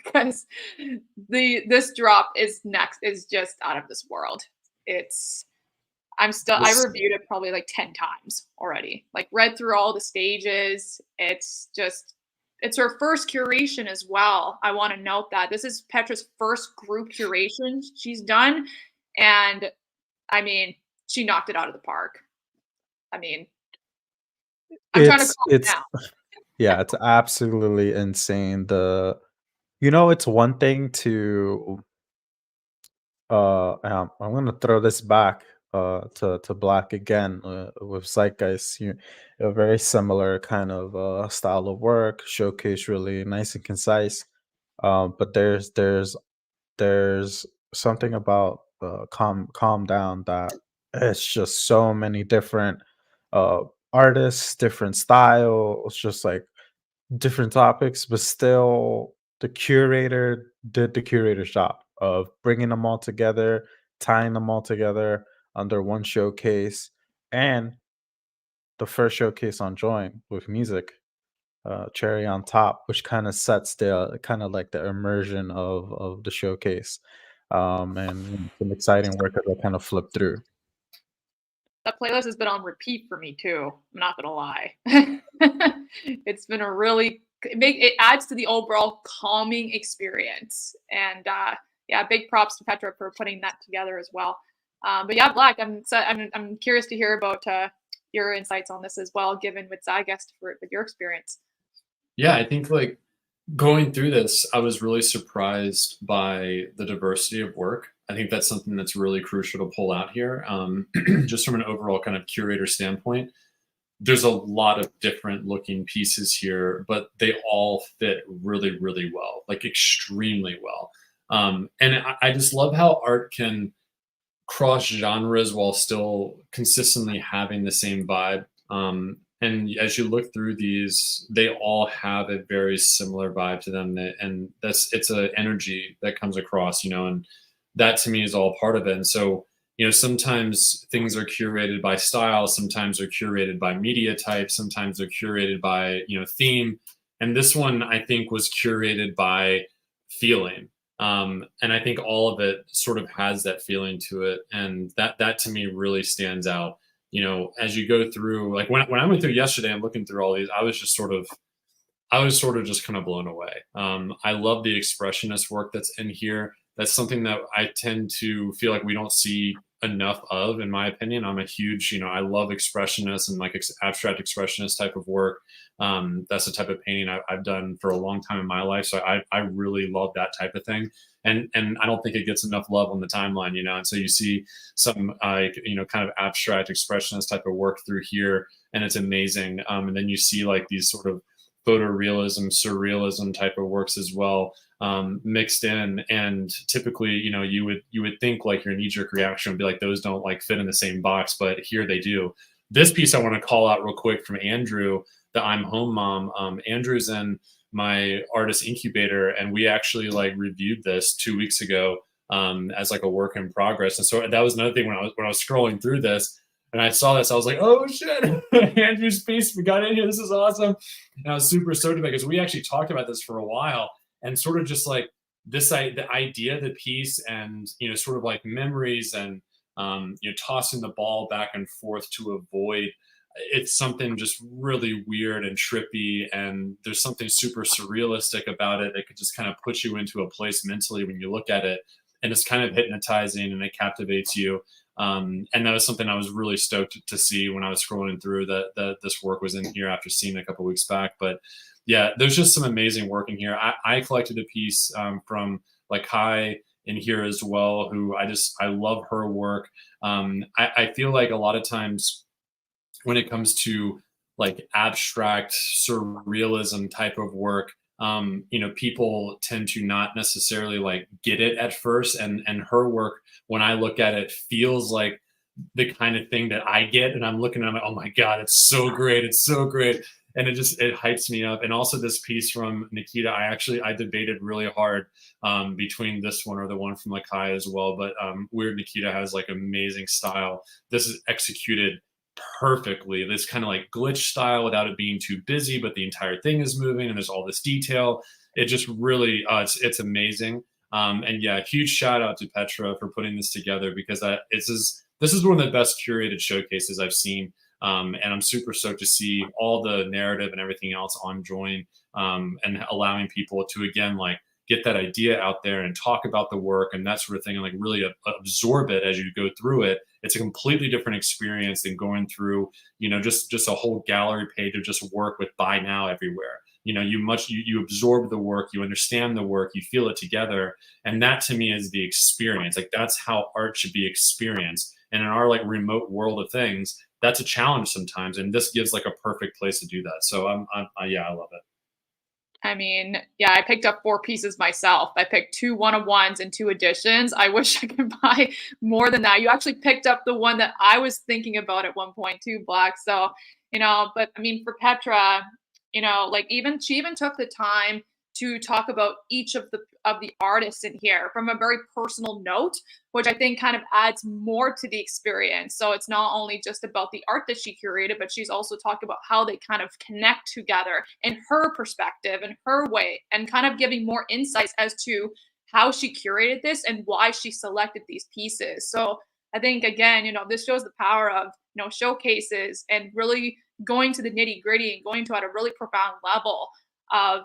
because this drop is just out of this world. I This reviewed it probably like 10 times already. Like read through all the stages. It's her first curation as well. I want to note that this is Petra's first group curation she's done, and I mean, she knocked it out of the park. I mean, I'm trying to calm it's down. yeah, it's absolutely insane. It's one thing to I'm gonna throw this back to Black again with Zeitgeist. A very similar kind of style of work, showcase really nice and concise. But there's something about calm down, that it's just so many different uh artists, different styles, just like different topics, but still the curator did the curator's job of bringing them all together, tying them all together under one showcase. And the first showcase on Joyn with music, cherry on top, which kind of sets the kind of like the immersion of the showcase. And some exciting work that I kind of flipped through. That playlist has been on repeat for me too. I'm not gonna lie. It's been it adds to the overall calming experience. And yeah, big props to Petra for putting that together as well. But yeah, Black, I'm curious to hear about your insights on this as well, given with Zyguest with your experience. Yeah, I think like going through this, I was really surprised by the diversity of work. I think that's something that's really crucial to pull out here, just from an overall kind of curator standpoint. there's a lot of different looking pieces here, but they all fit really, really well, like extremely well. And I just love how art can cross genres while still consistently having the same vibe. And as you look through these, they all have a very similar vibe to them, and it's a energy that comes across, and that to me is all part of it. And so, sometimes things are curated by style, sometimes they're curated by media type, sometimes they're curated by theme, and this one I think was curated by feeling. And I think all of it sort of has that feeling to it, and that to me really stands out. As you go through, like when I went through yesterday, I'm looking through all these, I was sort of just kind of blown away. I love the expressionist work that's in here. That's something that I tend to feel like we don't see enough of, in my opinion. I'm a huge, I love expressionist and like abstract expressionist type of work. That's the type of painting I've done for a long time in my life. So I really love that type of thing. And I don't think it gets enough love on the timeline, And so you see some, kind of abstract expressionist type of work through here, and it's amazing. And then you see like these sort of photorealism, surrealism type of works as well, mixed in. And typically, you would think like your knee-jerk reaction would be like those don't like fit in the same box, but here they do. This piece I want to call out real quick from Andrew, the I'm Home Mom. Andrew's in my artist incubator, and we actually like reviewed this 2 weeks ago as like a work in progress. And so that was another thing when I was scrolling through this. And I saw this, I was like, oh shit, Andrew's piece, we got in here, this is awesome. And I was super stoked about it because we actually talked about this for a while, and sort of just like the idea of the piece, and, sort of like memories, and, tossing the ball back and forth to avoid. It's something just really weird and trippy, and there's something super surrealistic about it that could just kind of put you into a place mentally when you look at it, and it's kind of hypnotizing and it captivates you. And that was something I was really stoked to see when I was scrolling through that this work was in here after seeing it a couple of weeks back. But yeah, there's just some amazing work in here. I collected a piece from like Kai in here as well, who I love her work. I feel like a lot of times when it comes to like abstract surrealism type of work, people tend to not necessarily like get it at first, and her work, when I look at it, feels like the kind of thing that I get, and I'm looking at it, oh my god, it's so great, and it hypes me up. And also this piece from Nikita, I debated really hard between this one or the one from Lakai as well, but Weird Nikita has like amazing style. This is executed perfectly, this kind of like glitch style without it being too busy, but the entire thing is moving and there's all this detail. It just really it's amazing. And yeah, huge shout out to Petra for putting this together, because this is one of the best curated showcases I've seen. And I'm super stoked to see all the narrative and everything else on Joyn, and allowing people to again like get that idea out there and talk about the work and that sort of thing, and like really absorb it as you go through it. It's a completely different experience than going through, just a whole gallery page of just work with buy now everywhere. You absorb the work, you understand the work, you feel it together. And that to me is the experience. Like that's how art should be experienced. And in our like remote world of things, that's a challenge sometimes. And this gives like a perfect place to do that. So I love it. I mean, yeah, I picked up 4 pieces myself. I picked 2 one-of-ones and 2 editions. I wish I could buy more than that. You actually picked up the one that I was thinking about at one point too, Blac. So, but I mean, for Petra, like she even took the time to talk about each of the artists in here from a very personal note, which I think kind of adds more to the experience. So it's not only just about the art that she curated, but she's also talked about how they kind of connect together in her perspective and her way, and kind of giving more insights as to how she curated this and why she selected these pieces. So I think, again, this shows the power of, showcases and really going to the nitty gritty and going to at a really profound level of,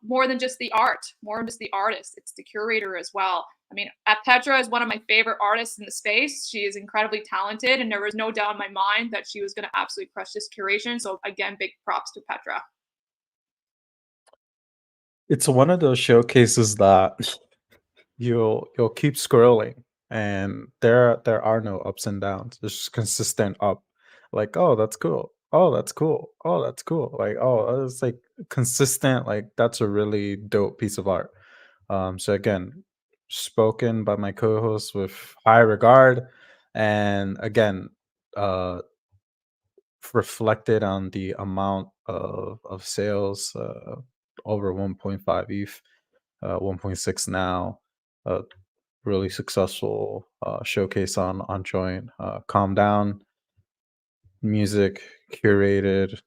more than just the art, more than just the artist. It's the curator as well. I mean, Petra is one of my favorite artists in the space. She is incredibly talented, and there was no doubt in my mind that she was going to absolutely crush this curation. So again, big props to Petra. It's one of those showcases that you'll keep scrolling, and there are no ups and downs. It's just consistent up. Like, oh, that's cool. Oh, that's cool. Oh, that's cool. Like, oh, it's like consistent. Like, that's a really dope piece of art. So again, spoken by my co-host with high regard, and again, uh, reflected on the amount of sales, over 1.5 ETH, 1.6 now. Really successful showcase on Joyn. Calm down music curated.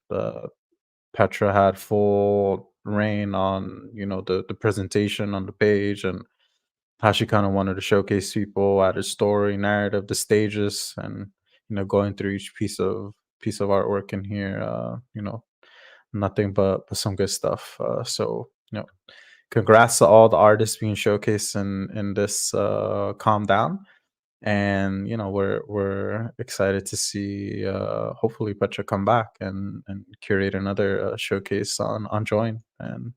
Petra had full reign on the presentation on the page, and how she kind of wanted to showcase people, added story, narrative, the stages, and going through each piece of artwork in here. Nothing but some good stuff. So congrats to all the artists being showcased in this Calm Down. And we're excited to see hopefully Petra come back and curate another showcase on Joyn. And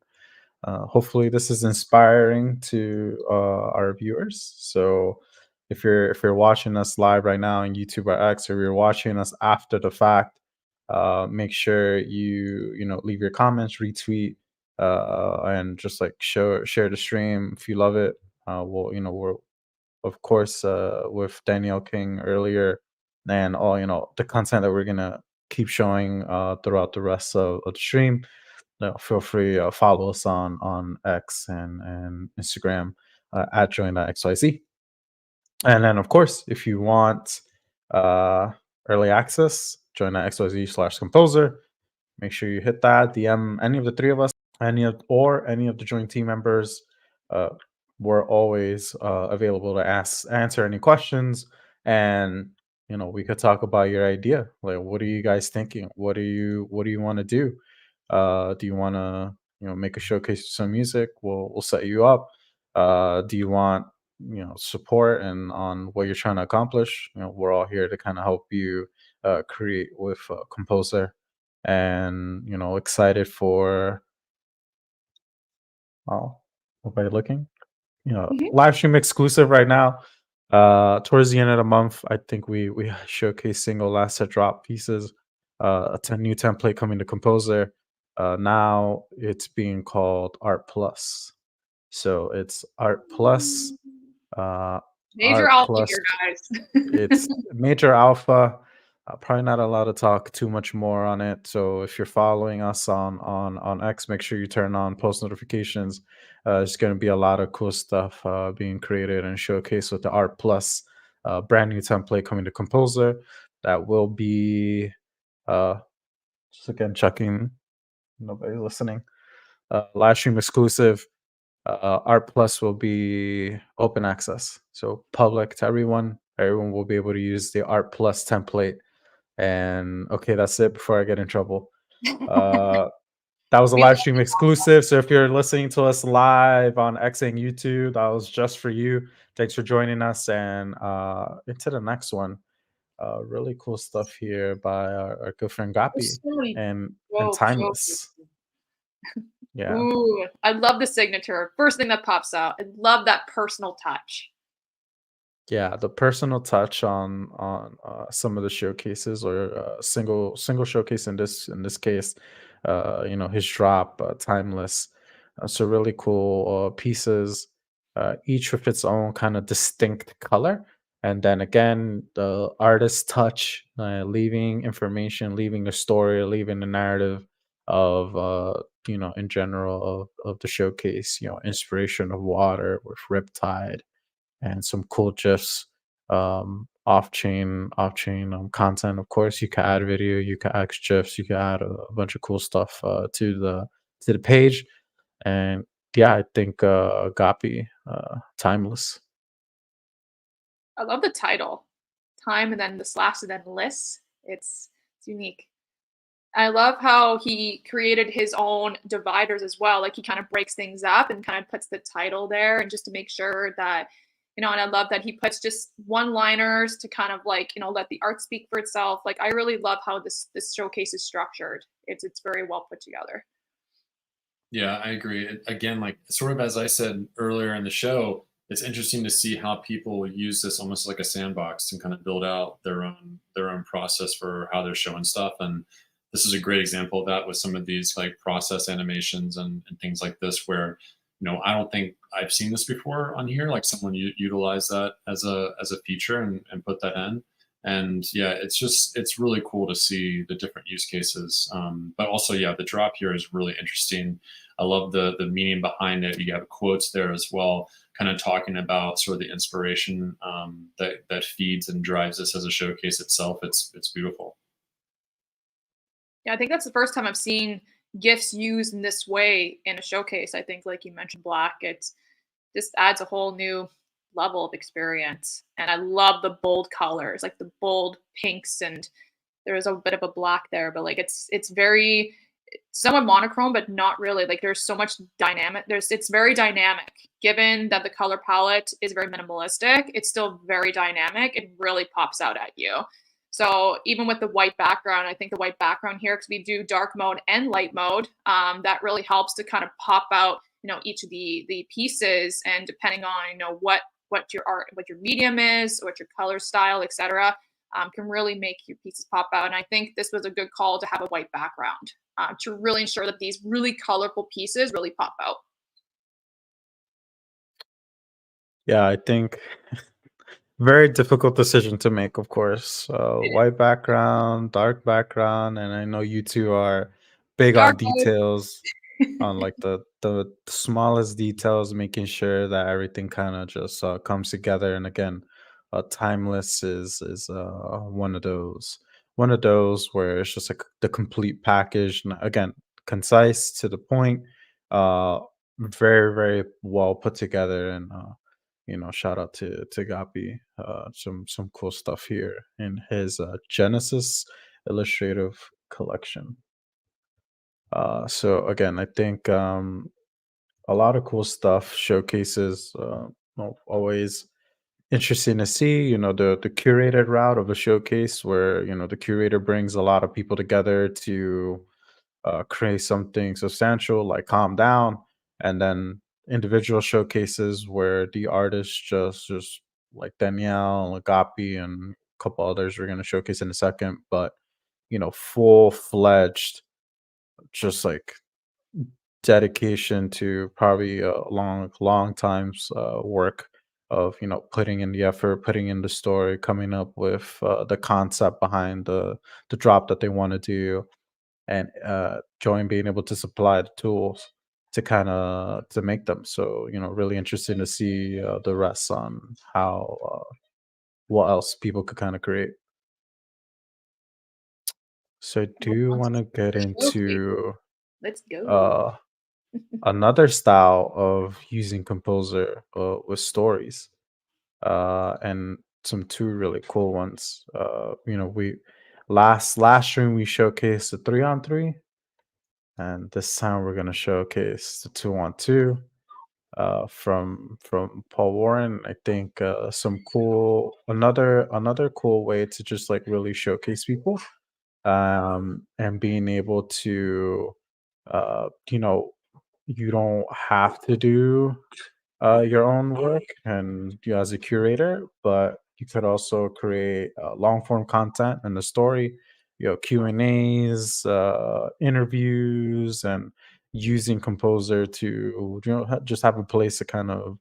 hopefully this is inspiring to our viewers. So if you're watching us live right now on YouTube or X, or you're watching us after the fact, make sure you leave your comments, retweet, and just like share the stream if you love it. We're of course with Danielle King earlier, and all the content that we're gonna keep showing throughout the rest of the stream. Feel free follow us on X and Instagram at join.xyz. And then of course, if you want early access, join.xyz/composer. Make sure you hit that. DM any of the three of us, any of the Joyn team members. Uh, we're always available to answer any questions, and we could talk about your idea. Like, what are you guys thinking? What do you want to do? Do you want to make a showcase of some music? We'll set you up. Do you want support and on what you're trying to accomplish? We're all here to kind of help you create with Composer. And excited for nobody looking live stream exclusive right now. Towards the end of the month, I think we showcase single last set drop pieces, a new template coming to Composer. Now it's being called Art Plus, so it's Art Plus. Major Art alpha Plus. here, guys. It's major alpha. Probably not allowed to talk too much more on it. So if you're following us on X, make sure you turn on post notifications. There's going to be a lot of cool stuff being created and showcased with the Art Plus brand new template coming to Composer. That will be just again checking. Nobody listening. Live stream exclusive. Art Plus will be open access, so public to everyone. Everyone will be able to use the Art Plus template. And okay, that's it before I get in trouble. That was a live stream exclusive. So if you're listening to us live on X and YouTube, that was just for you. Thanks for joining us. And into the next one. Really cool stuff here by our good friend Gapi and Timeless. Yeah. Ooh, I love the signature. First thing that pops out. I love that personal touch. Yeah, the personal touch on some of the showcases, or single showcase in this case. His drop, Timeless. So really cool pieces, each with its own kind of distinct color. And then again, the artist touch, leaving information, leaving the story, leaving the narrative of in general of the showcase. Inspiration of water with Riptide, and some cool gifs, off-chain content. Of course, you can add video, you can add gifs, you can add a bunch of cool stuff to the page. And yeah, I think Gapi, Timeless. I love the title, time, and then the slash, and then list. It's unique. I love how he created his own dividers as well. Like, he kind of breaks things up and kind of puts the title there, and just to make sure that, and I love that he puts just one-liners to kind of like, let the art speak for itself. Like, I really love how this showcase is structured. It's very well put together. Yeah, I agree. Again, like sort of as I said earlier in the show, it's interesting to see how people use this almost like a sandbox and kind of build out their own process for how they're showing stuff. And this is a great example of that with some of these like process animations and things like this, where I don't think I've seen this before on here. Like someone utilize that as a feature and put that in. And yeah, it's really cool to see the different use cases. But also, yeah, the drop here is really interesting. I love the meaning behind it. You have quotes there as well, kind of talking about sort of the inspiration that feeds and drives this as a showcase itself. It's beautiful. Yeah, I think that's the first time I've seen GIFs used in this way in a showcase. I think, like you mentioned, Blac, it just adds a whole new level of experience. And I love the bold colors, like the bold pinks, and there is a bit of a black there, but like it's very somewhat monochrome, but not really. Like there's so much dynamic. It's very dynamic. Given that the color palette is very minimalistic, it's still very dynamic. It really pops out at you. So even with the white background, I think the white background here, because we do dark mode and light mode, that really helps to kind of pop out, each of the pieces, and depending on, what your art, what your medium is, what your color style, etc., can really make your pieces pop out. And I think this was a good call to have a white background to really ensure that these really colorful pieces really pop out. Yeah, I think very difficult decision to make, of course. White background, dark background, and I know you two are big on Dark mode. details, on like the smallest details, making sure that everything kind of just comes together. And again, timeless is one of those where it's just like the complete package. And again, concise to the point, uh, very very well put together. And shout out to Gapi. Some cool stuff here in his Genesis illustrative collection. So again, I think a lot of cool stuff, showcases, always interesting to see. The curated route of a showcase where the curator brings a lot of people together to create something substantial, like Calm Down, and then individual showcases where the artists just like Danielle, Agapi, and a couple others we're going to showcase in a second, but full fledged, just like dedication to probably a long time's work of putting in the effort, putting in the story, coming up with the concept behind the drop that they want to do, and Joyn being able to supply the tools to kind of to make them. So really interesting to see the rest on how what else people could kind of create. So I do want to get Okay, into let's go. uh another style of using composer with stories, and some two really cool ones. We last stream we showcased the 3-on-3, and this time we're going to showcase the 2-on-2 from Paul Warren. I think some cool another cool way to just like really showcase people, and being able to you know you don't have to do your own work and you as a curator, but you could also create long form content and the story, Q&As, interviews, and using Composer to just have a place to kind of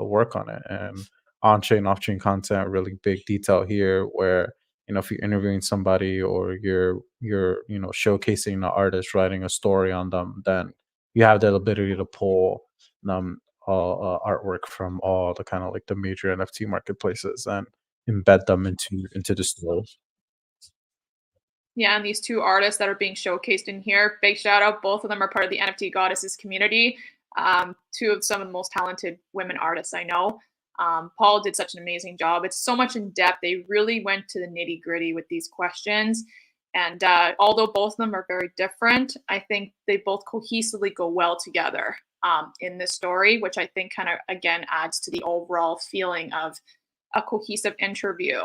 work on it. And on chain, off chain content, really big detail here where if you're interviewing somebody or you're showcasing an artist, writing a story on them, then you have the ability to pull um, all artwork from all the kind of like the major NFT marketplaces and embed them into the store. Yeah, and these two artists that are being showcased in here, big shout out. Both of them are part of the NFT Goddesses community. Two of some of the most talented women artists I know. Paul did such an amazing job. It's so much in depth. They really went to the nitty gritty with these questions. And although both of them are very different, I think they both cohesively go well together in this story, which I think kind of, again, adds to the overall feeling of a cohesive interview.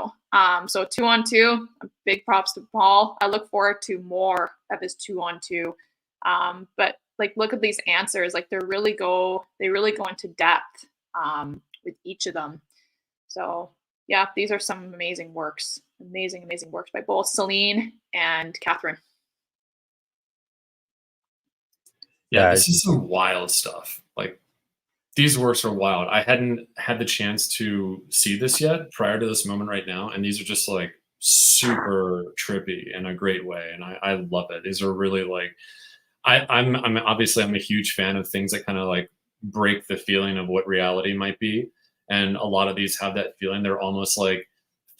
So 2-on-2, big props to Paul. I look forward to more of his 2-on-2. But like, look at these answers. Like they really go into depth with each of them. So yeah, these are some amazing works by both Celine and Catherine. Yeah, Yeah, this is some wild stuff. Like these works are wild. I hadn't had the chance to see this yet prior to this moment right now, and these are just like super trippy in a great way, and I love it. These are really like I'm obviously I'm a huge fan of things that kind of like break the feeling of what reality might be, and a lot of these have that feeling. They're almost like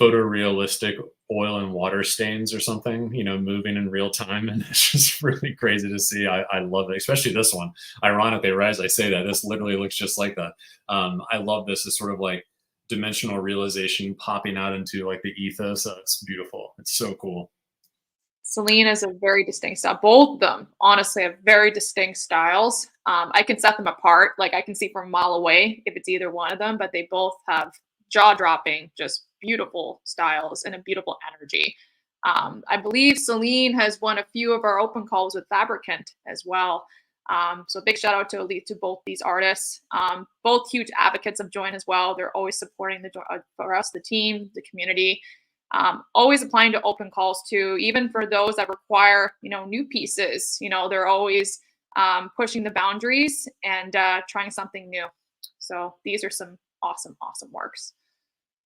photorealistic oil and water stains or something, you know, moving in real time, and it's just really crazy to see. I love it, especially this one. Ironically, right as I say that, this literally looks just like that. I love this as sort of like dimensional realization popping out into like the ethos. It's beautiful. It's so cool. Celine is a very distinct style. Both of them, honestly, have very distinct styles. I can set them apart. Like I can see from a mile away if it's either one of them, but they both have jaw-dropping, just beautiful styles and a beautiful energy. I believe Celine has won a few of our open calls with Fabricant as well. So big shout out to both these artists. Both huge advocates of Joyn as well. They're always supporting for us, the team, the community. Always applying to open calls too, even for those that require, new pieces. They're always pushing the boundaries and trying something new. So these are some awesome, awesome works.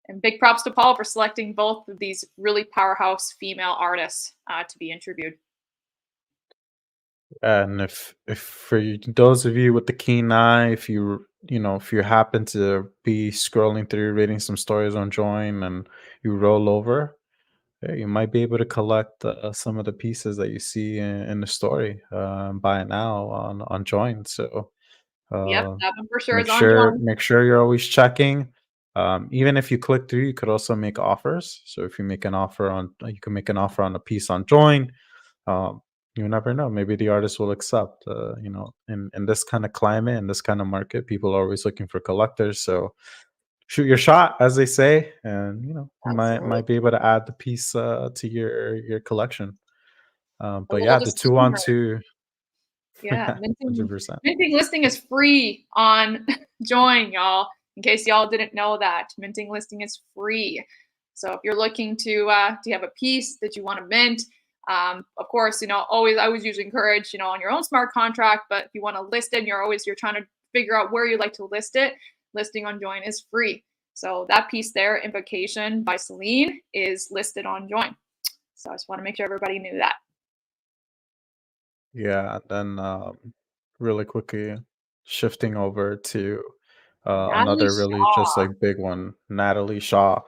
And big props to Paul for selecting both of these really powerhouse female artists to be interviewed. and if for those of you with the keen eye, if you happen to be scrolling through reading some stories on Join and you roll over, yeah, you might be able to collect some of the pieces that you see in the story, buy it now on Join. So Yep, uh, that one for sure is on Joyn. make sure you're always checking. Even if you click through, you could also make offers. So if you make an offer on, you can make an offer on a piece on Join. Um, you never know. Maybe the artist will accept. In this kind of climate, in this kind of market, people are always looking for collectors. So shoot your shot, as they say, and you Absolutely. might be able to add the piece to your collection. A But little yeah, the two on disclaimer. two, Yeah, hundred minting percent. minting listing is free on Joyn, y'all. In case y'all didn't know that, minting listing is free. So if you're looking to have a piece that you want to mint, of course, I always usually encourage, on your own smart contract. But if you want to list it, and you're trying to figure out where you'd like to list it. Listing on Joyn is free. So that piece there, Invocation by Celine, is listed on Joyn. So I just want to make sure everybody knew that. Yeah, then really quickly shifting over to Natalie another really just Shaw. like big one, Natalie Shaw.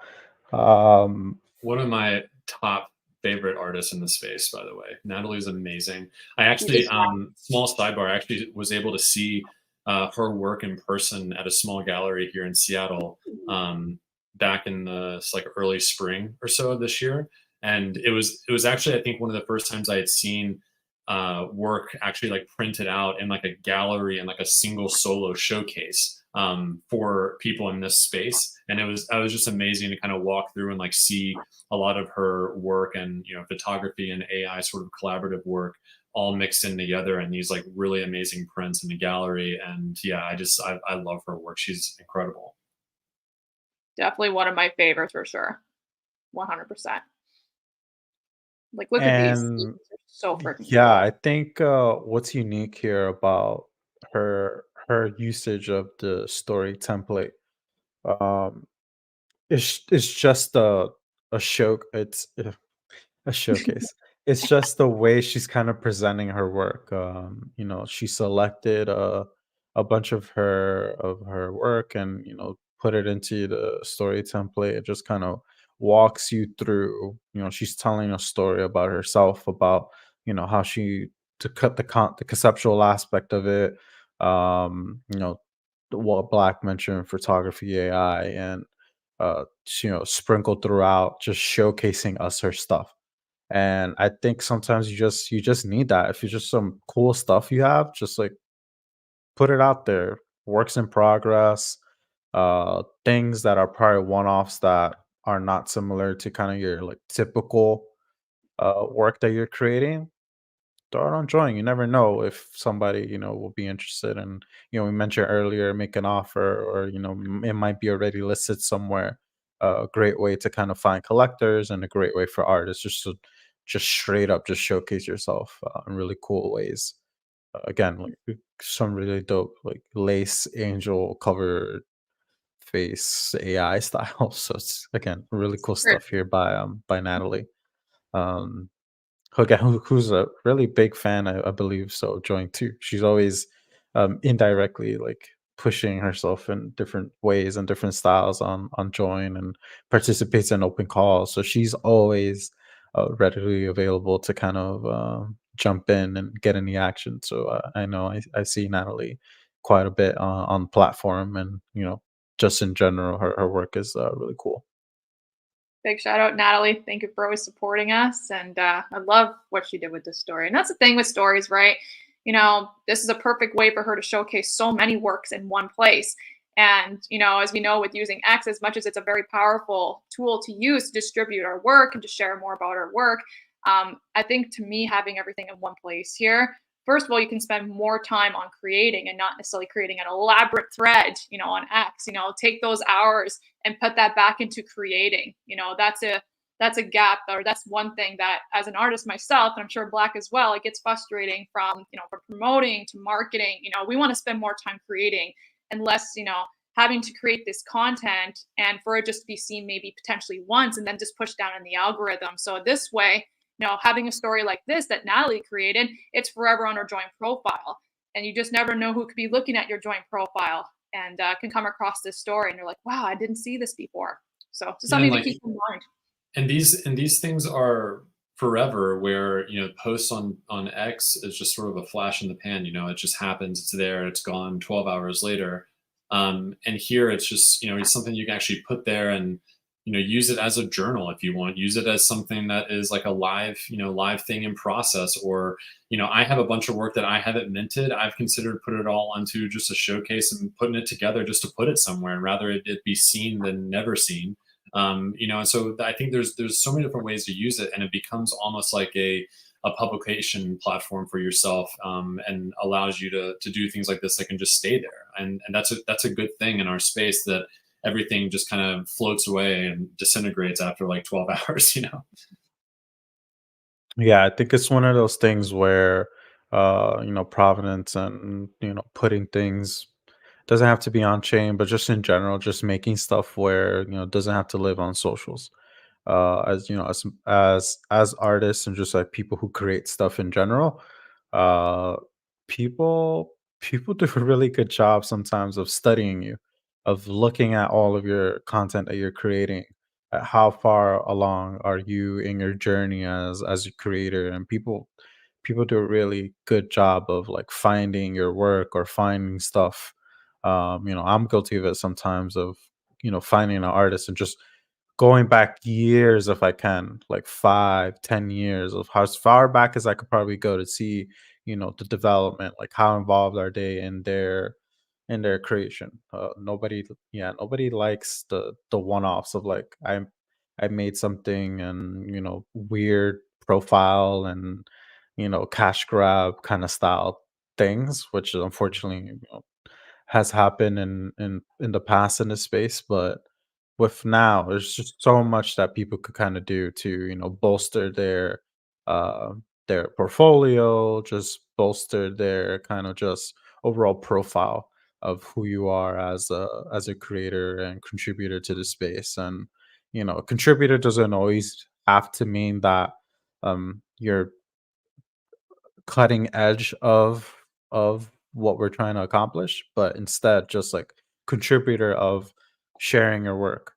Um, One of my top favorite artists in the space, by the way. Natalie's amazing. I She actually, just small sidebar, I actually was able to see her work in person at a small gallery here in Seattle back in the like early spring or so of this year. And it was actually, I think, one of the first times I had seen work actually like printed out in like a gallery and like a single solo showcase for people in this space. And I was just amazing to kind of walk through and like see a lot of her work and photography and AI sort of collaborative work all mixed in together and these like really amazing prints in the gallery. And yeah, I love her work. She's incredible. definitely one of my favorites for sure. 100%. Like, look at these. These and are so freaking yeah, cool. I think what's unique here about her usage of the story template um, is just a show. It's a showcase. It's just the way she's kind of presenting her work. She selected a bunch of her work and put it into the story template. It just kind of walks you through. She's telling a story about herself, about how she to cut the conceptual aspect of it. What Black mentioned, photography, AI, and sprinkled throughout, just showcasing us her stuff. And I think sometimes you just need that. If it's just some cool stuff you have, just like put it out there. Works in progress, things that are probably one-offs that are not similar to kind of your like typical work that you're creating. Start on Joyn. You never know if somebody will be interested. And we mentioned earlier, make an offer, or it might be already listed somewhere. A great way to kind of find collectors, and a great way for artists just to just straight up just showcase yourself in really cool ways. again, like some really dope like lace angel cover face AI style. So it's again really cool Great. stuff here by Natalie. Um, who again, who's a really big fan, I believe. So Joyn too. She's always indirectly like pushing herself in different ways and different styles on Joyn and participates in open calls. So she's always readily available to kind of jump in and get in the action. So I know I see Natalie quite a bit on the platform, and just in general, her work is really cool. Big shout out, Natalie. Thank you for always supporting us. And I love what she did with this story. And that's the thing with stories, right? This is a perfect way for her to showcase so many works in one place. And, as we know, with using X, as much as it's a very powerful tool to use to distribute our work and to share more about our work, I think to me, having everything in one place here, first of all, you can spend more time on creating and not necessarily creating an elaborate thread, on X. Take those hours and put that back into creating. That's a gap, or that's one thing that as an artist myself, and I'm sure Blac as well, it gets frustrating from promoting to marketing. We want to spend more time creating and less having to create this content and for it just to be seen maybe potentially once and then just pushed down in the algorithm. So this way, having a story like this that Natalie created, it's forever on her Joyn profile, and you just never know who could be looking at your Joyn profile and can come across this story and you're like, wow, I didn't see this before. So it's something to keep in mind. And these things are forever, where posts on X is just sort of a flash in the pan. It just happens, it's there, it's gone 12 hours later. And here it's just it's something you can actually put there and use it as a journal if you want. Use it as something that is like a live thing in process. Or I have a bunch of work that I haven't minted. I've considered putting it all onto just a showcase and putting it together just to put it somewhere, and rather it be seen than never seen. And so I think there's so many different ways to use it, and it becomes almost like a publication platform for yourself, and allows you to do things like this that can just stay there. And that's a good thing in our space, that everything just kind of floats away and disintegrates after like 12 hours. Yeah, I think it's one of those things where provenance and putting things doesn't have to be on chain, but just in general, just making stuff where doesn't have to live on socials. As as artists and just like people who create stuff in general, uh, people do a really good job sometimes of studying you, of looking at all of your content that you're creating. At how far along are you in your journey as a creator? And people do a really good job of like finding your work or finding stuff. I'm guilty of it sometimes, of finding an artist and just going back years if I can, like 5, 10 years, of how as far back as I could probably go to see, the development, like how involved are they in their creation. Nobody likes the one-offs of like I made something and weird profile and cash grab kind of style things, which unfortunately has happened in the past in this space. But with now, there's just so much that people could kind of do to bolster uh their portfolio, just bolster their kind of just overall profile of who you are as a creator and contributor to the space. And a contributor doesn't always have to mean that you're cutting edge of what we're trying to accomplish, but instead just like contributor of sharing your work,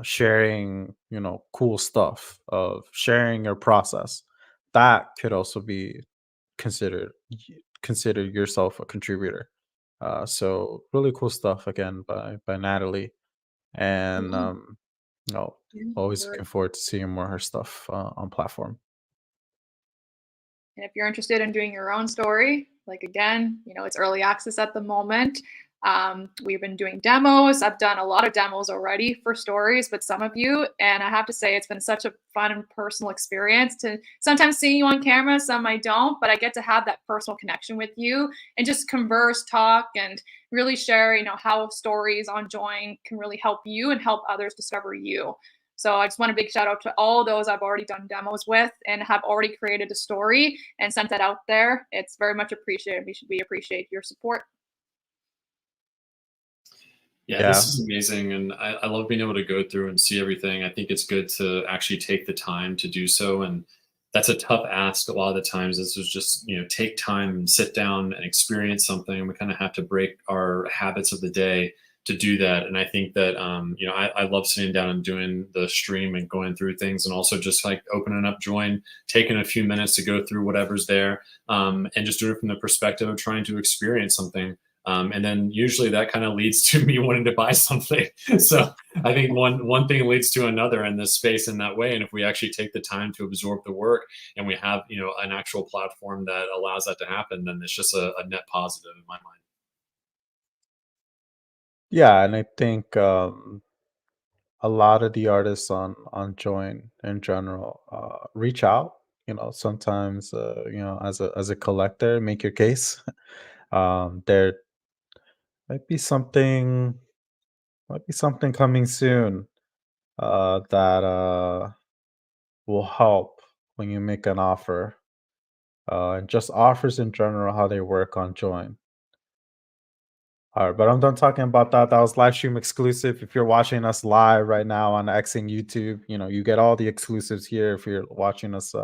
sharing cool stuff, of sharing your process. That could also be considered consider yourself a contributor. So really cool stuff again by Natalie. And you know always looking forward to seeing more of her stuff on platform. And if you're interested in doing your own story, like again, it's early access at the moment. We've been doing demos. I've done a lot of demos already for stories with some of you. And I have to say, it's been such a fun and personal experience to sometimes seeing you on camera, some I don't, but I get to have that personal connection with you and just converse, talk, and really share, how stories on Joyn can really help you and help others discover you. So I just want a big shout out to all those I've already done demos with and have already created a story and sent that out there. It's very much appreciated. We appreciate your support. Yeah, this is amazing. And I love being able to go through and see everything. I think it's good to actually take the time to do so. And that's a tough ask a lot of the times. This is just, take time and sit down and experience something. We kind of have to break our habits of the day to do that. And I think that, I love sitting down and doing the stream and going through things, and also just like opening up Joyn, taking a few minutes to go through whatever's there, and just do it from the perspective of trying to experience something. And then usually that kind of leads to me wanting to buy something. So I think one thing leads to another in this space in that way. And if we actually take the time to absorb the work, and we have, an actual platform that allows that to happen, then it's just a net positive in my mind. Yeah, and I think a lot of the artists on Joyn in general reach out. Sometimes as a collector, make your case. There might be something coming soon that will help when you make an offer. And just offers in general, how they work on Joyn. All right, but I'm done talking about that. That was live stream exclusive. If you're watching us live right now on X and YouTube, you get all the exclusives here. If you're watching us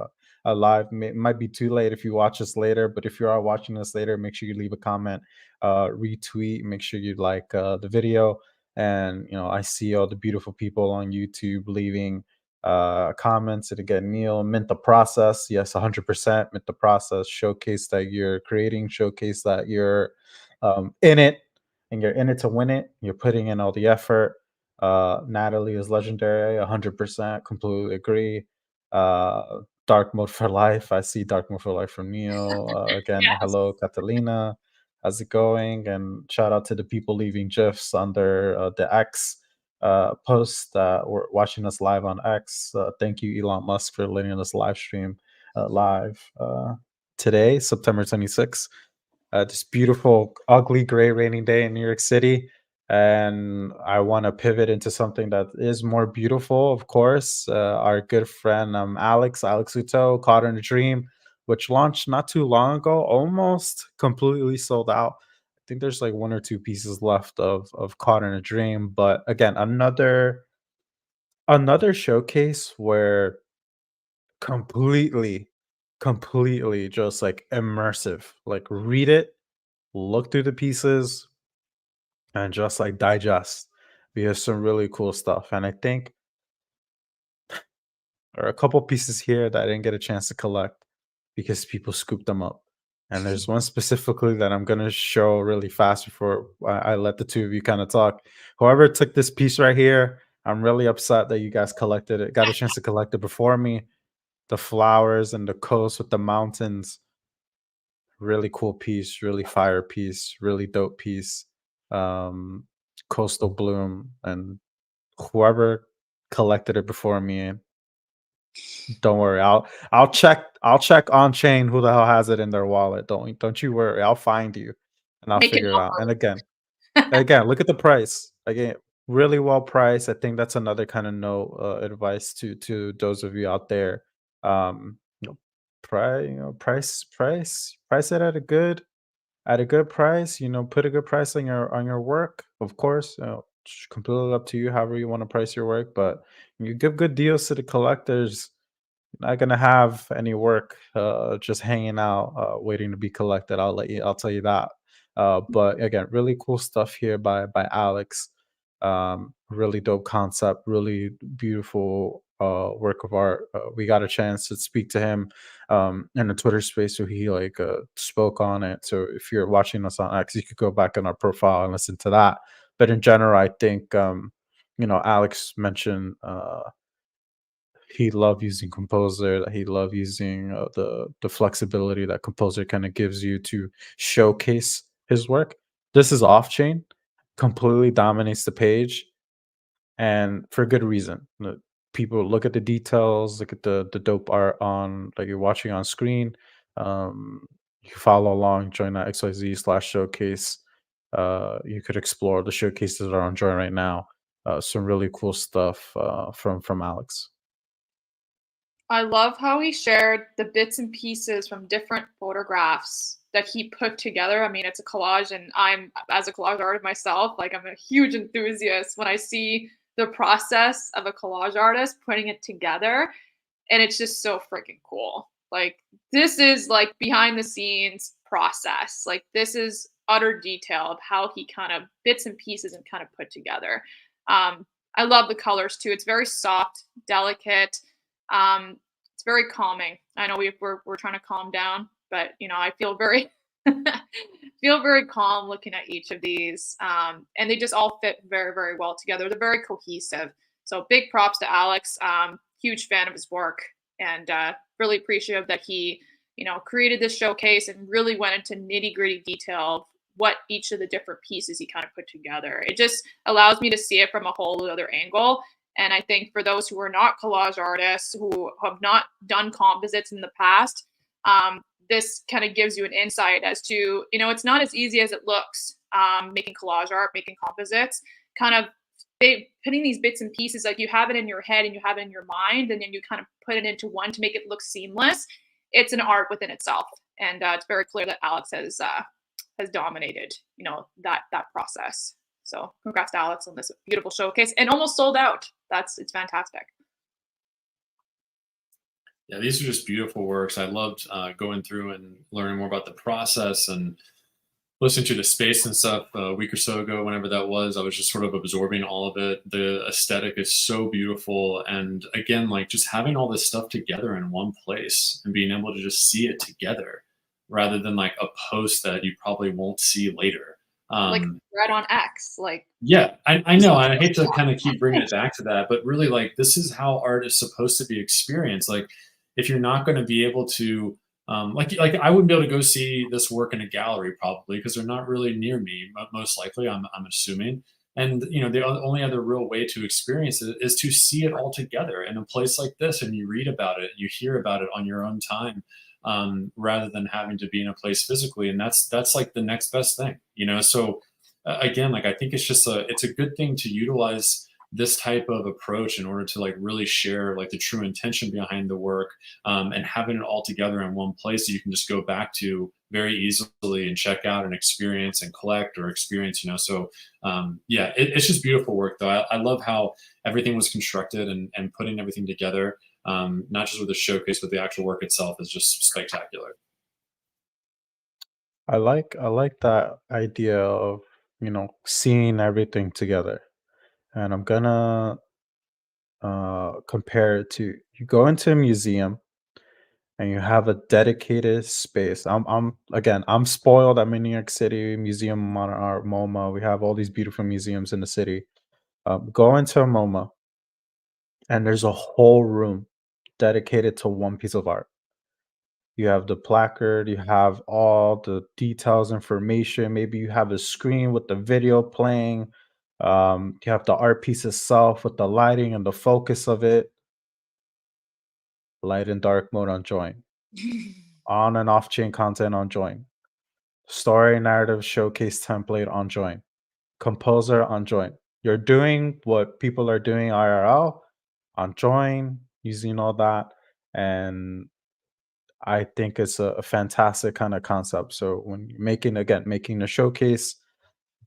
live, it might be too late if you watch us later. But if you are watching us later, make sure you leave a comment, retweet. Make sure you like the video. And I see all the beautiful people on YouTube leaving comments. And again, Neil, mint the process. Yes, 100% mint the process. Showcase that you're creating. Showcase that you're in it, and you're in it to win it. You're putting in all the effort. Natalie is legendary, 100%. Completely agree. Dark mode for life. I see dark mode for life from Neil. Again, Yes. hello, Catalina. How's it going? And shout out to the people leaving GIFs under the X post that were watching us live on X. Thank you, Elon Musk, for letting us live stream live today, September 26th. This beautiful, ugly, gray, rainy day in New York City. And I want to pivot into something that is more beautiful, of course. Our good friend Alex Uto, Caught in a Dream, which launched not too long ago, almost completely sold out. I think there's like one or two pieces left of Caught in a Dream. But again, another showcase where completely just like immersive. Like read it, look through the pieces, and just like digest, because some really cool stuff. And I think there are a couple pieces here that I didn't get a chance to collect because people scooped them up. And there's one specifically that I'm going to show really fast before I let the two of you kind of talk. Whoever took this piece right here, I'm really upset that you guys collected it, got a chance to collect it before me. The flowers and the coast with the mountains. Really cool piece, really fire piece, really dope piece. Um, Coastal Bloom, and whoever collected it before me, don't worry. I'll check on chain who the hell has it in their wallet. Don't you worry. I'll find you and I'll Make it figure it out. And again, look at the price. Again, really well priced. I think that's another kind of advice to those of you out there. Price it at a good price. Put a good price on your work. Of course, it's completely up to you. However you want to price your work, but you give good deals to the collectors, not gonna have any work just hanging out waiting to be collected. I'll tell you that. But again, really cool stuff here by Alex. Really dope concept, really beautiful work of art. We got a chance to speak to him in the Twitter space, so he spoke on it. So if you're watching us on X, you could go back on our profile and listen to that. But in general, I think Alex mentioned he loved using Composer, that he loved using the flexibility that Composer kind of gives you to showcase his work. This is off chain, completely dominates the page, and for good reason. People look at the details, look at the dope art on like you're watching on screen. You can follow along, join.xyz/showcase. You could explore the showcases that are on Joyn right now. some really cool stuff from Alex. I love how he shared the bits and pieces from different photographs that he put together. I mean, it's a collage, and I'm, as a collage artist myself, like I'm a huge enthusiast when I see the process of a collage artist putting it together, and it's just so freaking cool. Like this is like behind the scenes process. Like this is utter detail of how he kind of bits and pieces and kind of put together. I love the colors too. It's very soft, delicate. It's very calming. I know we're trying to calm down, but you know, I feel very feel very calm looking at each of these. And they just all fit very, very well together. They're very cohesive. So big props to Alex. Huge fan of his work, and really appreciative that he, you know, created this showcase and really went into nitty gritty detail of what each of the different pieces he kind of put together. It just allows me to see it from a whole other angle. And I think for those who are not collage artists, who have not done composites in the past, this kind of gives you an insight as to, you know, it's not as easy as it looks, making collage art, making composites, kind of putting these bits and pieces, like you have it in your head and you have it in your mind, and then you kind of put it into one to make it look seamless. It's an art within itself. And it's very clear that Alex has dominated, you know, that process. So congrats to Alex on this beautiful showcase, and almost sold out. It's fantastic. Yeah, these are just beautiful works. I loved going through and learning more about the process and listening to the space and stuff a week or so ago, whenever that was. I was just sort of absorbing all of it. The aesthetic is so beautiful. And again, like just having all this stuff together in one place and being able to just see it together rather than like a post that you probably won't see later. Like right on X, like. Yeah, I know. And I hate to kind of keep bringing it back to that, but really like this is how art is supposed to be experienced. Like if you're not going to be able to, like I wouldn't be able to go see this work in a gallery probably because they're not really near me. Most likely, I'm assuming. And you know, the only other real way to experience it is to see it all together in a place like this, and you read about it, you hear about it on your own time, rather than having to be in a place physically. And that's like the next best thing, you know. So again, like I think it's a good thing to utilize this type of approach in order to like really share like the true intention behind the work, and having it all together in one place that you can just go back to very easily and check out and experience and collect or experience, you know. So yeah, it's just beautiful work though. I love how everything was constructed and putting everything together, not just with the showcase, but the actual work itself is just spectacular. I like that idea of, you know, seeing everything together. And I'm gonna compare it to, you go into a museum and you have a dedicated space. I'm spoiled. I'm in New York City, Museum of Modern Art, MoMA. We have all these beautiful museums in the city. Go into a MoMA and there's a whole room dedicated to one piece of art. You have the placard, you have all the details, information. Maybe you have a screen with the video playing. You have the art piece itself with the lighting and the focus of it. Light and dark mode on Joyn. On and off chain content on Joyn. Story narrative showcase template on Joyn. Composer on Joyn. You're doing what people are doing IRL on Joyn, using all that. And I think it's a fantastic kind of concept. So when you're making a showcase,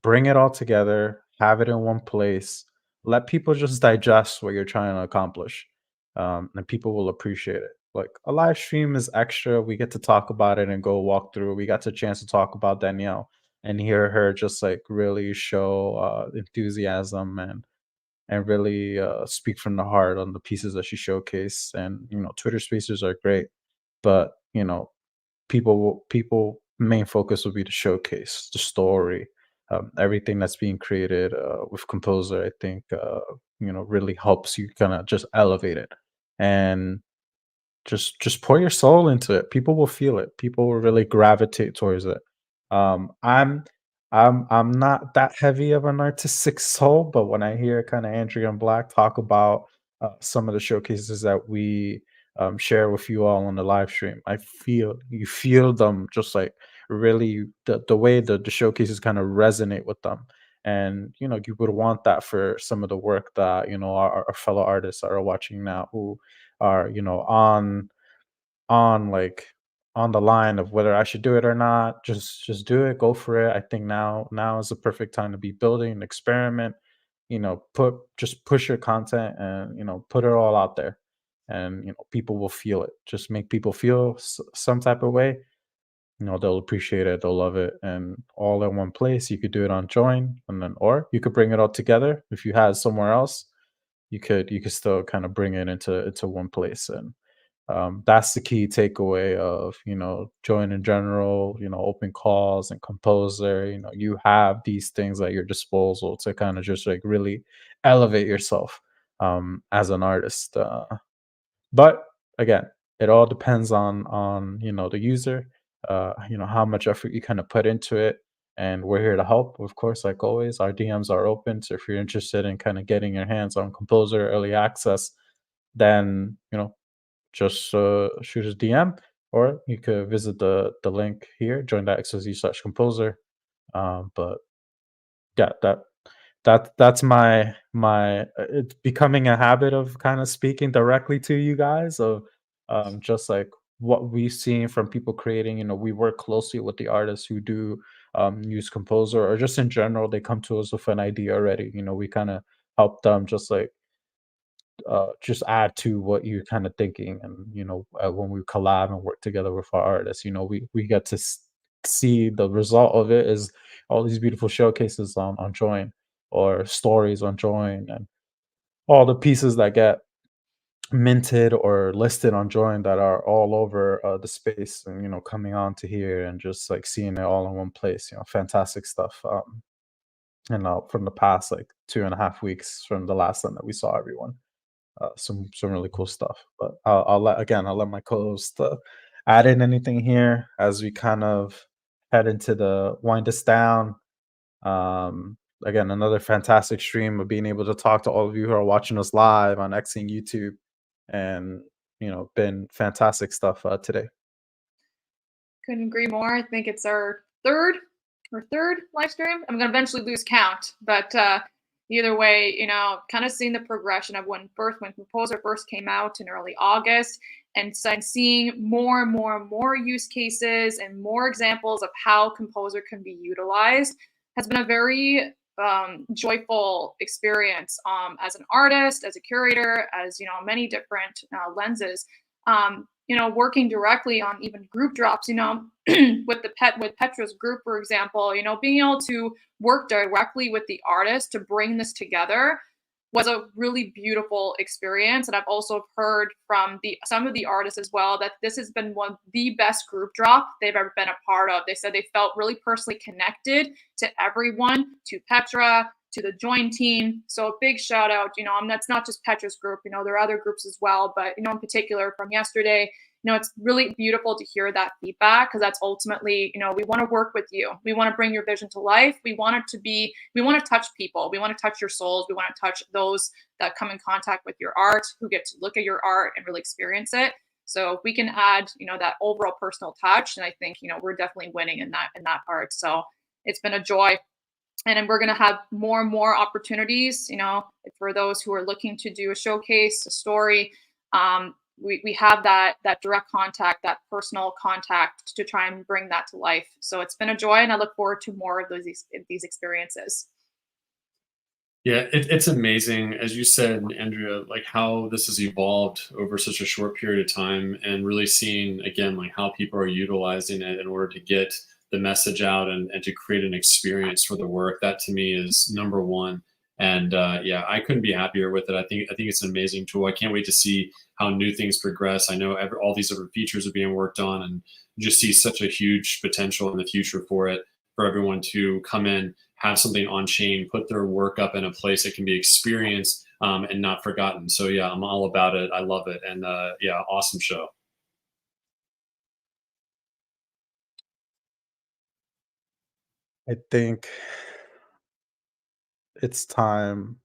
bring it all together, have it in one place, let people just digest what you're trying to accomplish, and people will appreciate it. Like a live stream is extra. We get to talk about it and go walk through. We got the chance to talk about Danielle and hear her just like really show enthusiasm and really speak from the heart on the pieces that she showcased. And you know, Twitter Spaces are great, but you know, people main focus will be the showcase, the story, everything that's being created with composer. I think you know, really helps you kind of just elevate it and just pour your soul into it. People will feel it. People will really gravitate towards it. um i'm I'm not that heavy of an artistic soul, but when I hear kind of Andrea and Blac talk about some of the showcases that we share with you all on the live stream, you feel them just like really the way the showcases kind of resonate with them. And you would want that for some of the work that our fellow artists that are watching now, who are like on the line of whether I should do it or not. Just do it, go for it. I think now is the perfect time to be building, experiment, just push your content and put it all out there. And people will feel it. Just make people feel some type of way. They'll appreciate it, they'll love it, and all in one place. You could do it on Join, and then or you could bring it all together. If you had somewhere else, you could still kind of bring it into one place. And that's the key takeaway of Join in general. Open calls and Composer. You have these things at your disposal to kind of just like really elevate yourself as an artist. But again, it all depends on the user, how much effort you kind of put into it. And we're here to help, of course, like always. Our DMs are open. So if you're interested in kind of getting your hands on Composer early access, then just shoot us DM, or you could visit the link here, join.xyz/composer. But yeah, that's my it's becoming a habit of kind of speaking directly to you guys, of just like what we've seen from people creating. We work closely with the artists who do use Composer, or just in general, they come to us with an idea already. We kind of help them just add to what you're kind of thinking. And when we collab and work together with our artists, we get to see the result of it is all these beautiful showcases on Join, or stories on Join, and all the pieces that get minted or listed on Join that are all over the space, and coming on to here and just like seeing it all in one place. Fantastic stuff. And from the past like 2.5 weeks from the last time that we saw everyone, some really cool stuff. But I'll let my co-host add in anything here as we kind of head into the wind us down. Again, another fantastic stream of being able to talk to all of you who are watching us live on X and YouTube, and been fantastic stuff today. Couldn't agree more. I think it's our third live stream. I'm gonna eventually lose count, but either way, kind of seeing the progression of when Composer first came out in early August, and seeing more and more and more use cases and more examples of how Composer can be utilized has been a very joyful experience as an artist, as a curator, as many different lenses. Working directly on even group drops, with Petra's group, for example, being able to work directly with the artist to bring this together was a really beautiful experience. And I've also heard from some of the artists as well that this has been one of the best group drop they've ever been a part of. They said they felt really personally connected to everyone, to Petra, to the Joyn team. So a big shout out, that's not just Petra's group, there are other groups as well, but in particular from yesterday, it's really beautiful to hear that feedback, because that's ultimately, we want to work with you. We want to bring your vision to life. We want to touch people. We want to touch your souls. We want to touch those that come in contact with your art, who get to look at your art and really experience it. So if we can add, that overall personal touch, and I think, we're definitely winning in that part. So it's been a joy. And then we're going to have more and more opportunities, for those who are looking to do a showcase, a story. We have that direct contact, that personal contact, to try and bring that to life. So it's been a joy, and I look forward to more of these experiences. Yeah, it's amazing, as you said, Andrea, like how this has evolved over such a short period of time, and really seeing again like how people are utilizing it in order to get the message out and to create an experience for the work. That to me is number one. And yeah, I couldn't be happier with it. I think it's an amazing tool. I can't wait to see how new things progress. I know all these other features are being worked on, and just see such a huge potential in the future for it, for everyone to come in, have something on chain, put their work up in a place that can be experienced and not forgotten. So yeah, I'm all about it. I love it. And yeah, awesome show. I think it's time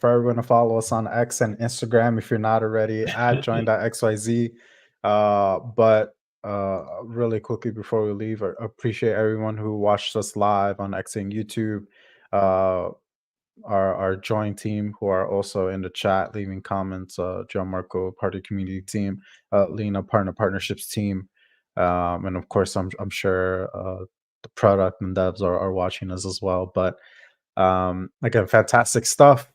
for everyone to follow us on X and Instagram if you're not already at join.xyz. But really quickly before we leave, I appreciate everyone who watched us live on X and YouTube. our Joyn team who are also in the chat leaving comments. Gianmarco, part of the community team, Lena, partnerships team, and of course, I'm sure the product and devs are watching us as well. But again, fantastic stuff.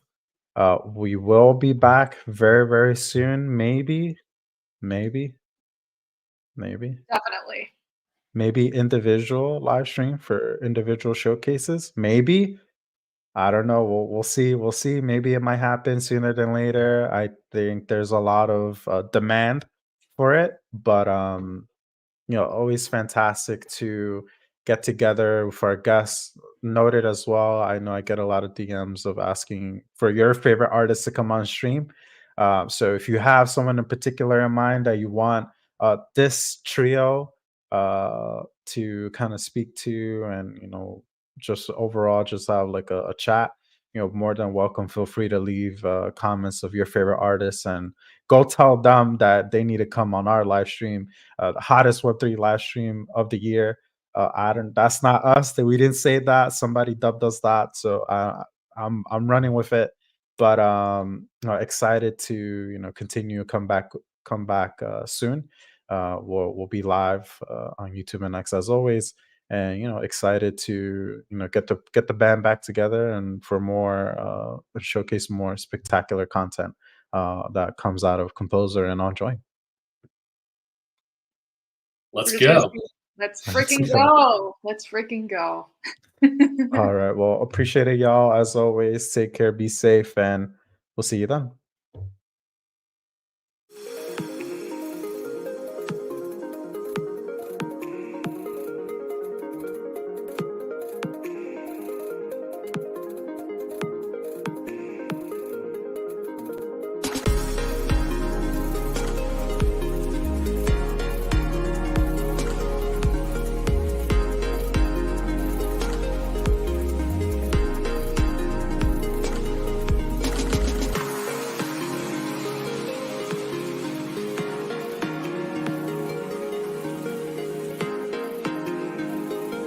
We will be back very, very soon. Maybe, Definitely. maybe individual live stream for individual showcases. Maybe. I don't know. We'll see. We'll see. Maybe it might happen sooner than later. I think there's a lot of demand for it, but always fantastic to get together with our guests. Noted as well. I know I get a lot of DMs of asking for your favorite artists to come on stream. So if you have someone in particular in mind that you want this trio to kind of speak to, and just overall just have like a chat, more than welcome. Feel free to leave comments of your favorite artists and go tell them that they need to come on our live stream, the hottest Web3 live stream of the year. I don't. That's not us. That we didn't say that. Somebody dubbed us that. So I'm running with it. But excited to continue come back soon. We'll be live on YouTube and X as always, and excited to get the band back together and for more showcase more spectacular content that comes out of Composer and on Joyn. Let's go. Let's freaking go. Let's freaking go. All right. Well, appreciate it, y'all. As always, take care, be safe, and we'll see you then.